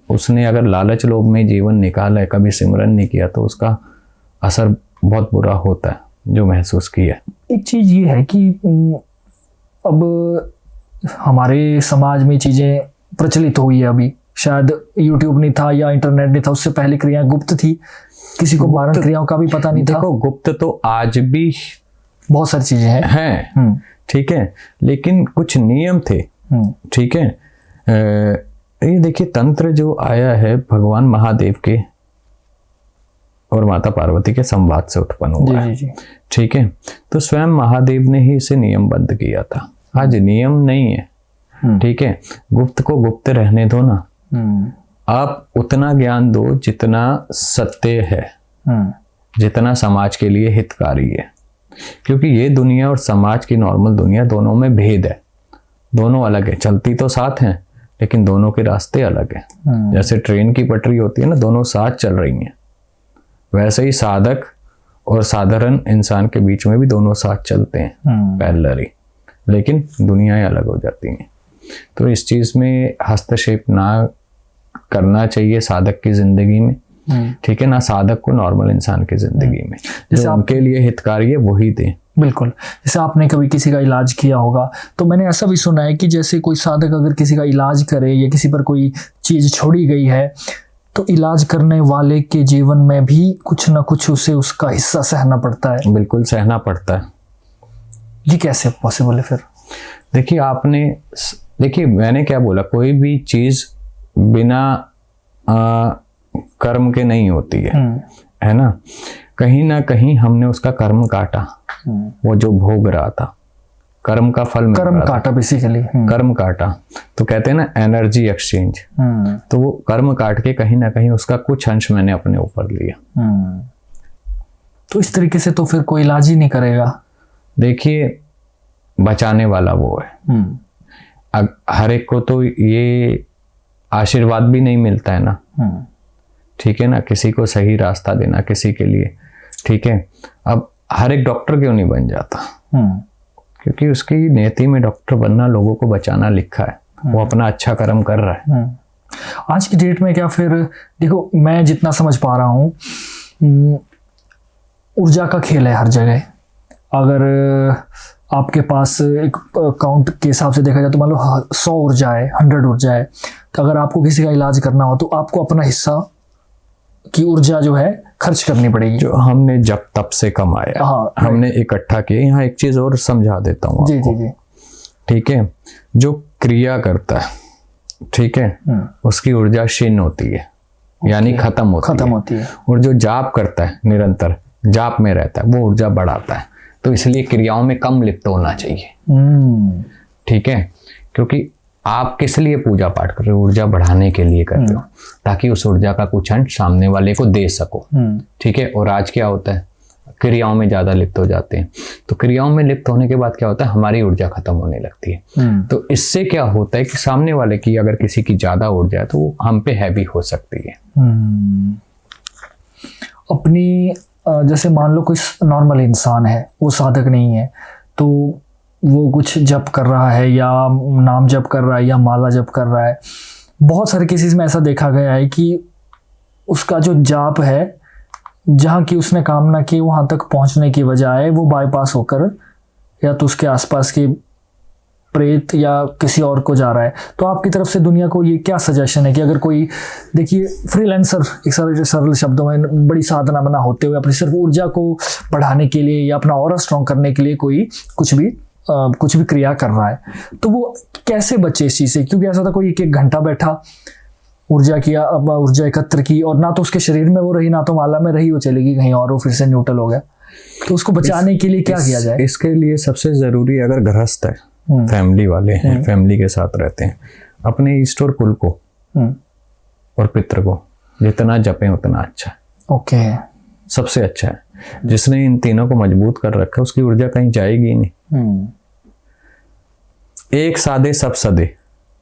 उसने अगर लालच लोभ में जीवन निकाला है, कभी सिमरन नहीं किया, तो उसका असर बहुत बुरा होता है, जो महसूस किया। एक चीज ये है कि अब हमारे समाज में चीजें प्रचलित हुई है, अभी शायद YouTube नहीं था या इंटरनेट नहीं था, उससे पहले क्रियाएं गुप्त थी, किसी को मारण क्रियाओं का भी पता नहीं था। देखो, गुप्त तो आज भी बहुत सारी चीजें हैं, ठीक है, लेकिन कुछ नियम थे, ठीक है। ये देखिए, तंत्र जो आया है भगवान महादेव के, और माता पार्वती के संवाद से उत्पन्न हुआ है। जी। ठीक है, तो स्वयं महादेव ने ही इसे नियमबद्ध किया था। आज नियम नहीं है, ठीक है, गुप्त को गुप्त रहने दो ना। आप उतना ज्ञान दो जितना सत्य है, जितना समाज के लिए हितकारी है, क्योंकि ये दुनिया और समाज की नॉर्मल दुनिया दोनों में भेद है, दोनों अलग है। चलती तो साथ हैं लेकिन दोनों के रास्ते अलग हैं। जैसे ट्रेन की पटरी होती है ना, दोनों साथ चल रही हैं, वैसे ही साधक और साधारण इंसान के बीच में भी दोनों साथ चलते हैं पैरेलली, लेकिन दुनियाएं अलग हो जाती हैं। तो इस चीज में हस्तक्षेप ना करना चाहिए साधक की जिंदगी में, ठीक है ना, साधक को नॉर्मल इंसान की जिंदगी में जैसे जो उनके लिए हितकारी है वही दें। बिल्कुल, जैसे आपने कभी किसी का इलाज किया होगा, तो मैंने ऐसा भी सुना है कि जैसे कोई साधक अगर किसी का इलाज करे या किसी पर कोई चीज छोड़ी गई है, तो इलाज करने वाले के जीवन में भी कुछ ना कुछ उसे उसका हिस्सा सहना पड़ता है। बिल्कुल सहना पड़ता है। ये कैसे पॉसिबल है फिर? देखिए मैंने क्या बोला, कोई भी चीज बिना कर्म के नहीं होती है ना। कहीं ना कहीं हमने उसका कर्म काटा, वो जो भोग रहा था, कर्म का फल मिल कर्म रहा था। काटा बेसिकली, कर्म काटा, तो कहते हैं ना एनर्जी एक्सचेंज। तो वो कर्म काट के कहीं ना कहीं उसका कुछ अंश मैंने अपने ऊपर लिया। तो इस तरीके से तो फिर कोई इलाज ही नहीं करेगा। देखिए बचाने वाला वो है। हर एक को तो ये आशीर्वाद भी नहीं मिलता है ना, ठीक है ना, किसी को सही रास्ता देना किसी के लिए, ठीक है। अब हर एक डॉक्टर क्यों नहीं बन जाता? क्योंकि उसकी नियति में डॉक्टर बनना, लोगों को बचाना लिखा है, वो अपना अच्छा कर्म कर रहा है। आज की डेट में क्या फिर, देखो मैं जितना समझ पा रहा हूँ, ऊर्जा का खेल है हर जगह। अगर आपके पास एक काउंट के हिसाब से देखा जाए तो मान लो 100 ऊर्जा है, 100 ऊर्जा है, तो अगर आपको किसी का इलाज करना हो तो आपको अपना हिस्सा की ऊर्जा जो है खर्च करनी पड़ेगी, जो हमने जब तब से कमाया, हाँ, हमने इकट्ठा किया। यहाँ एक चीज और समझा देता हूँ जी आपको, जी जी, ठीक है। जो क्रिया करता है, ठीक है, उसकी ऊर्जा क्षीण होती है, यानी खत्म होती है। और जो जाप करता है, निरंतर जाप में रहता है, वो ऊर्जा बढ़ाता है। तो इसलिए क्रियाओं में कम लिप्त होना चाहिए, ठीक है। क्योंकि आप किस लिए पूजा पाठ कर रहे हो? ऊर्जा बढ़ाने के लिए कर रहे हो, ताकि उस ऊर्जा का कुछ अंश सामने वाले को दे सको, ठीक है। और आज क्या होता है, क्रियाओं में ज्यादा लिप्त हो जाते हैं। तो क्रियाओं में लिप्त होने के बाद क्या होता है, हमारी ऊर्जा खत्म होने लगती है। तो इससे क्या होता है कि सामने वाले की अगर किसी की ज्यादा ऊर्जा है तो वो हम पे हैवी हो सकती है। अपनी जैसे मान लो कोई नॉर्मल इंसान है, वो साधक नहीं है, तो वो कुछ जप कर रहा है या नाम जप कर रहा है या माला जप कर रहा है, बहुत सारे केसेस में ऐसा देखा गया है कि उसका जो जाप है, जहाँ की उसने कामना की वहाँ तक पहुँचने की बजाय वो बाईपास होकर या तो उसके आसपास के प्रेत या किसी और को जा रहा है। तो आपकी तरफ से दुनिया को ये क्या सजेशन है कि अगर कोई, देखिए फ्रीलांसर, एक सरल शब्दों में, बड़ी साधना बना होते हुए अपनी सिर्फ ऊर्जा को बढ़ाने के लिए या अपना ऑरा स्ट्रॉन्ग करने के लिए कोई कुछ भी क्रिया कर रहा है, तो वो कैसे बचे इस चीज़ से? क्योंकि ऐसा था कोई एक घंटा बैठा, ऊर्जा किया, अब ऊर्जा एकत्र की, और ना तो उसके शरीर में वो रही, ना तो माला में रही, वो चलेगी कहीं और, वो फिर से न्यूट्रल हो गया। तो उसको बचाने के लिए क्या किया जाए? इसके लिए सबसे जरूरी, अगर गृहस्थ है, फैमिली वाले हैं, फैमिली के साथ रहते हैं, अपने इष्ट और कुल को और पितृ को जितना जपें उतना अच्छा है। ओके, सबसे अच्छा है। जिसने इन तीनों को मजबूत कर रखा है उसकी ऊर्जा कहीं जाएगी ही नहीं। एक साधे सब सदे,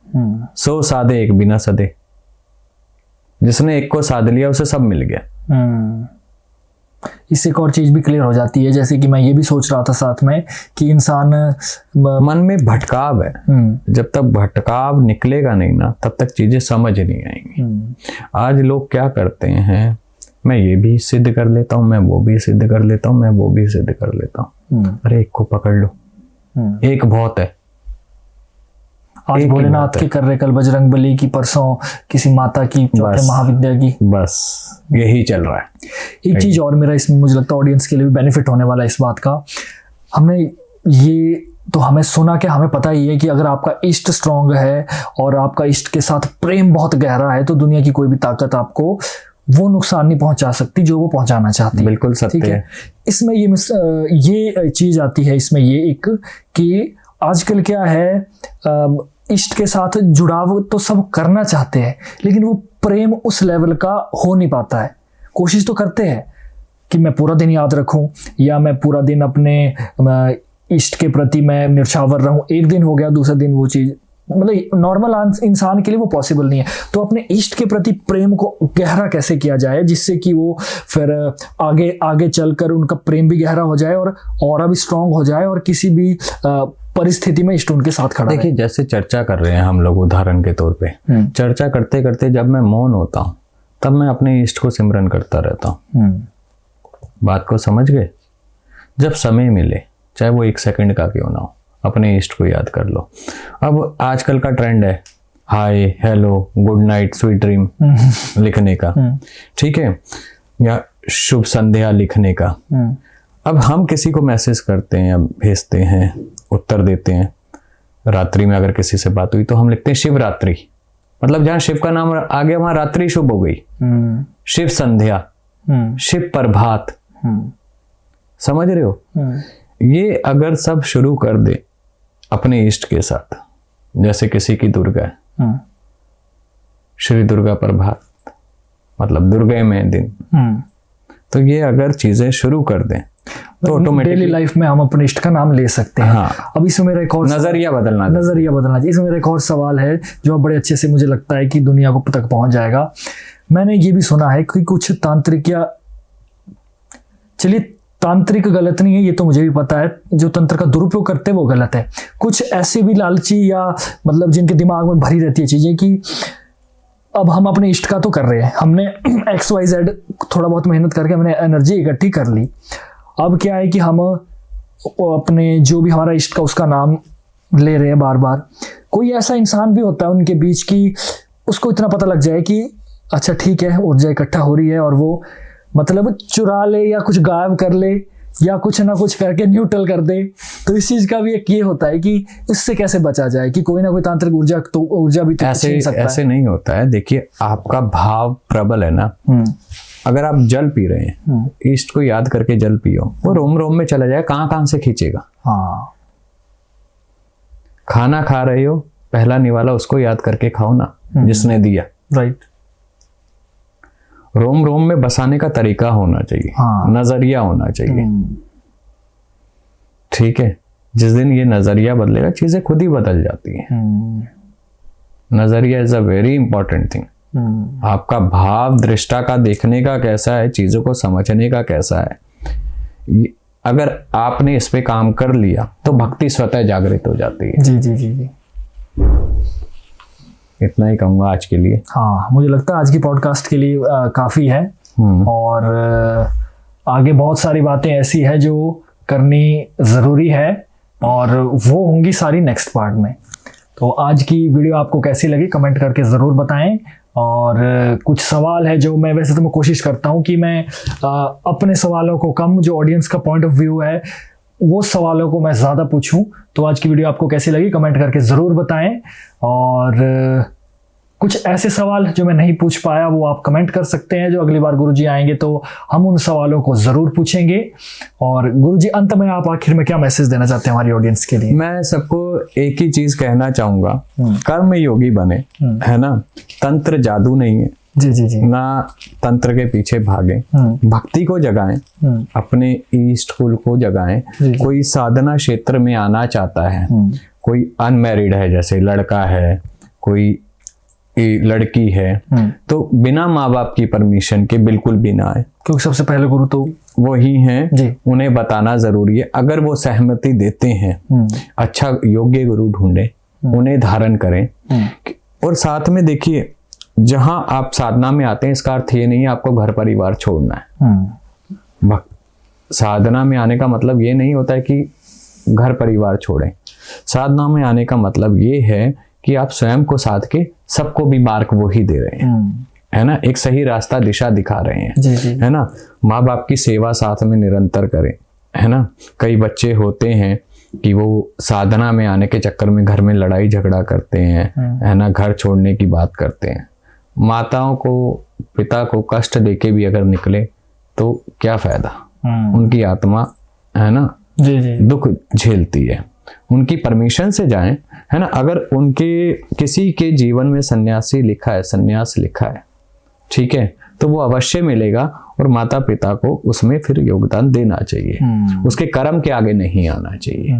100 साधे एक बिना सदे। जिसने एक को साध लिया उसे सब मिल गया। इससे एक और चीज भी क्लियर हो जाती है, जैसे कि मैं ये भी सोच रहा था साथ में कि इंसान मन में भटकाव है, जब तक भटकाव निकलेगा नहीं ना तब तक चीजें समझ नहीं आएंगी। आज लोग क्या करते हैं, मैं ये भी सिद्ध कर लेता हूँ, मैं वो भी सिद्ध कर लेता हूँ, मैं वो भी सिद्ध कर लेता हूँ। अरे एक को पकड़ लो, एक बहुत है। आज भोलेनाथ के कर रहे, कल बजरंग बली की, परसों किसी माता की, चौथे महाविद्या की, बस यही चल रहा है। एक चीज और मेरा इसमें मुझे लगता है ऑडियंस के लिए भी बेनिफिट होने वाला है इस बात का, हमने ये तो हमें सुना कि हमें पता ही है कि अगर आपका इष्ट स्ट्रांग है और आपका इष्ट के साथ प्रेम बहुत गहरा है तो दुनिया की कोई भी ताकत आपको वो नुकसान नहीं पहुंचा सकती जो वो पहुंचाना चाहती है। बिल्कुल सत्य ठीक है। है। इसमें ये चीज आती है इसमें, ये एक कि आजकल क्या है, इष्ट के साथ जुड़ाव तो सब करना चाहते हैं, लेकिन वो प्रेम उस लेवल का हो नहीं पाता है। कोशिश तो करते हैं कि मैं पूरा दिन याद रखूं, या मैं पूरा दिन अपने इष्ट के प्रति मैं निछावर रहूं। एक दिन हो गया, दूसरा दिन वो चीज़, मतलब नॉर्मल इंसान के लिए वो पॉसिबल नहीं है। तो अपने इष्ट के प्रति प्रेम को गहरा कैसे किया जाए, जिससे कि वो फिर आगे आगे चलकर उनका प्रेम भी गहरा हो जाए और ऑरा भी स्ट्रांग हो जाए, और किसी भी परिस्थिति में इष्ट उनके साथ खड़ा देखिए, जैसे चर्चा कर रहे हैं हम लोग उदाहरण के तौर पे, चर्चा करते करते जब मैं मौन होता हूँ तब मैं अपने इष्ट को सिमरन करता रहता हूँ। बात को समझ गए? जब समय मिले, चाहे वो 1 सेकंड का क्यों ना हो, अपने इष्ट को याद कर लो। अब आजकल का ट्रेंड है hi, hello, good night, sweet dream लिखने का, ठीक है, या शुभ संध्या लिखने का। अब हम किसी को मैसेज करते हैं या भेजते हैं, उत्तर देते हैं, रात्रि में अगर किसी से बात हुई तो हम लिखते हैं शिव रात्रि, मतलब जहाँ शिव का नाम आ गया वहां रात्रि शुभ हो गई। शिव संध्या, शिव प्रभात, समझ रहे हो? ये अगर सब शुरू कर दे अपने इष्ट के साथ, जैसे किसी की दुर्गा है, श्री दुर्गा प्रभात, मतलब दुर्गा में दिन, तो ये अगर चीजें शुरू कर दें तो ऑटोमेटिकली डेली लाइफ में हम अपने इष्ट का नाम ले सकते हैं। हाँ। अब इसमें मेरा एक और नजरिया बदलना चाहिए। इसमें मेरा एक और सवाल है जो बड़े अच्छे से मुझे लगता है कि दुनिया को तक पहुंच जाएगा। मैंने ये भी सुना है कि कुछ तांत्रिक, या चलिए तांत्रिक गलत नहीं है, ये तो मुझे भी पता है, जो तंत्र का दुरुपयोग करते हैं वो गलत है। कुछ ऐसे भी लालची, या मतलब जिनके दिमाग में भरी रहती है चीजें कि अब हम अपने इष्ट का तो कर रहे हैं, हमने XYZ थोड़ा बहुत मेहनत करके हमने एनर्जी इकट्ठी कर ली, अब क्या है कि हम अपने जो भी हमारा इष्ट का उसका नाम ले रहे हैं बार बार। कोई ऐसा इंसान भी होता है उनके बीच की उसको इतना पता लग जाए कि अच्छा ठीक है, ऊर्जा इकट्ठा हो रही है, और वो मतलब चुरा ले या कुछ गायब कर ले या कुछ ना कुछ करके न्यूट्रल कर दे। तो इस चीज का भी एक ये होता है कि इससे कैसे बचा जाए, कि कोई ना कोई तांत्रिक ऊर्जा भी तो ऐसे नहीं होता है। देखिए, आपका भाव प्रबल है ना, अगर आप जल पी रहे हैं, इष्ट को याद करके जल पियो, वो रोम रोम में चला जाए, कहां से खींचेगा। हाँ। खाना खा रहे हो, पहला निवाला उसको याद करके खाओ ना, जिसने दिया। राइट। रोम रोम में बसाने का तरीका होना चाहिए। हाँ। नजरिया होना चाहिए। ठीक है, जिस दिन ये नजरिया बदलेगा चीजें खुद ही बदल जाती हैं। नजरिया is a very important thing. आपका भाव दृष्टा का देखने का कैसा है, चीजों को समझने का कैसा है, अगर आपने इस पे काम कर लिया तो भक्ति स्वतः जागृत हो जाती है। जी जी जी जी। इतना ही कहूंगा आज के लिए। हाँ, मुझे लगता है आज की पॉडकास्ट के लिए काफी है, और आगे बहुत सारी बातें ऐसी है जो करनी जरूरी है, और वो होंगी सारी नेक्स्ट पार्ट में। तो आज की वीडियो आपको कैसी लगी कमेंट करके ज़रूर बताएं। और कुछ सवाल है जो मैं वैसे तो मैं कोशिश करता हूं कि मैं अपने सवालों को कम, जो ऑडियंस का पॉइंट ऑफ व्यू है वो सवालों को मैं ज़्यादा पूछूं। तो आज की वीडियो आपको कैसी लगी कमेंट करके ज़रूर बताएं। और कुछ ऐसे सवाल जो मैं नहीं पूछ पाया वो आप कमेंट कर सकते हैं, जो अगली बार गुरुजी आएंगे तो हम उन सवालों को ज़रूर पूछेंगे। और गुरुजी, अंत में आप आखिर में क्या मैसेज देना चाहते हैं हमारी ऑडियंस के लिए? मैं सबको एक ही चीज़ कहना चाहूँगा, कर्म योगी बने, है ना। तंत्र जादू नहीं है। जी जी जी। ना तंत्र के पीछे भागे, भक्ति को जगाएं, अपने ईस्ट कुल को जगाएं। कोई साधना क्षेत्र में आना चाहता है, कोई अनमैरिड है, जैसे लड़का है, कोई लड़की है, तो बिना माँ बाप की परमिशन के बिल्कुल भी ना आए, क्योंकि सबसे पहले गुरु तो वो ही हैं। उन्हें बताना जरूरी है। अगर वो सहमति देते हैं, अच्छा योग्य गुरु ढूंढे, उन्हें धारण करें। और साथ में देखिए, जहां आप साधना में आते हैं इसका अर्थ ये नहीं है आपको घर परिवार छोड़ना है। साधना में आने का मतलब ये नहीं होता है कि घर परिवार छोड़ें। साधना में आने का मतलब ये है कि आप स्वयं को साध के सबको भी मार्ग वो ही दे रहे हैं, है ना, एक सही रास्ता दिशा दिखा रहे हैं, जी जी। है ना। माँ बाप की सेवा साथ में निरंतर करें, है ना। कई बच्चे होते हैं कि वो साधना में आने के चक्कर में घर में लड़ाई झगड़ा करते हैं, है ना, घर छोड़ने की बात करते हैं। माताओं को, पिता को कष्ट देके भी अगर निकले तो क्या फायदा। उनकी आत्मा है ना जी जी दुख झेलती है। उनकी परमिशन से जाएं, है ना। अगर उनके किसी के जीवन में संन्यास लिखा है, ठीक है, तो वो अवश्य मिलेगा और माता पिता को उसमें फिर योगदान देना चाहिए। उसके कर्म के आगे नहीं आना चाहिए,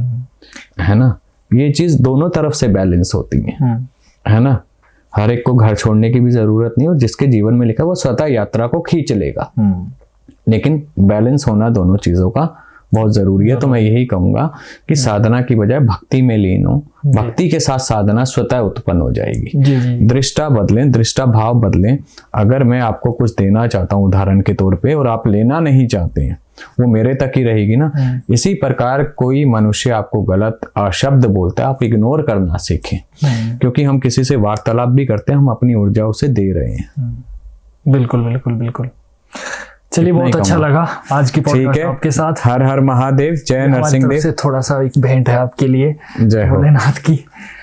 है ना। ये चीज दोनों तरफ से बैलेंस होती है ना। हर एक को घर छोड़ने की भी जरूरत नहीं, और जिसके जीवन में लिखा वो स्वतः यात्रा को खींच लेगा। लेकिन बैलेंस होना दोनों चीजों का बहुत जरूरी है। तो मैं यही कहूंगा कि साधना की बजाय भक्ति में लीन हो। भक्ति के साथ साधना स्वतः उत्पन्न हो जाएगी। दृष्टा बदलें, दृष्टा भाव बदलें। अगर मैं आपको कुछ देना चाहता हूँ उदाहरण के तौर पे, और आप लेना नहीं चाहते हैं, वो मेरे तक ही रहेगी ना। इसी प्रकार कोई मनुष्य आपको गलत शब्द बोलता है, आप इग्नोर करना सीखें, क्योंकि हम किसी से वार्तालाप भी करते हैं, हम अपनी ऊर्जा उसे दे रहे हैं। बिल्कुल बिल्कुल बिल्कुल। चलिए, बहुत अच्छा लगा आज की पॉडकास्ट आपके साथ। हर हर महादेव। जय नरसिंह देव। से थोड़ा सा एक भेंट है आपके लिए। जय हो भोलेनाथ की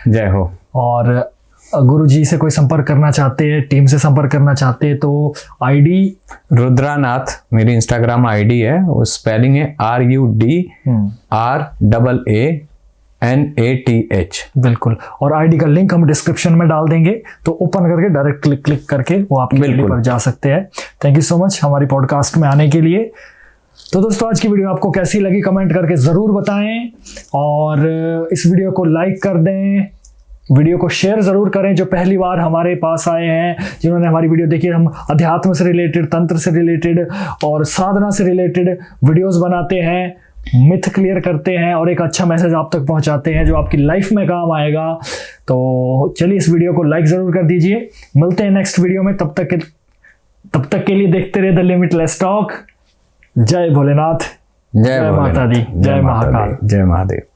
जय हो। और गुरु जी से कोई संपर्क करना चाहते हैं, टीम से संपर्क करना चाहते हैं, तो आईडी रुद्रानाथ मेरी इंस्टाग्राम आईडी है। वो स्पेलिंग है RUDRAANATH। बिल्कुल। और आईडी का लिंक हम डिस्क्रिप्शन में डाल देंगे, तो ओपन करके डायरेक्ट क्लिक करके वो आपकी आईडी पर जा सकते हैं। थैंक यू सो मच हमारी पॉडकास्ट में आने के लिए। तो दोस्तों, आज की वीडियो आपको कैसी लगी कमेंट करके ज़रूर बताएं, और इस वीडियो को लाइक कर दें, वीडियो को शेयर ज़रूर करें। जो पहली बार हमारे पास आए हैं, जिन्होंने हमारी वीडियो देखी, हम अध्यात्म से रिलेटेड, तंत्र से रिलेटेड और साधना से रिलेटेड वीडियोस बनाते हैं, मिथ क्लियर करते हैं और एक अच्छा मैसेज आप तक पहुंचाते हैं जो आपकी लाइफ में काम आएगा। तो चलिए, इस वीडियो को लाइक ज़रूर कर दीजिए। मिलते हैं नेक्स्ट वीडियो में। तब तक के लिए देखते रहे द लिमिटलेस टॉक। जय भोलेनाथ, जय माता दी, जय महाकाल, जय महादेव।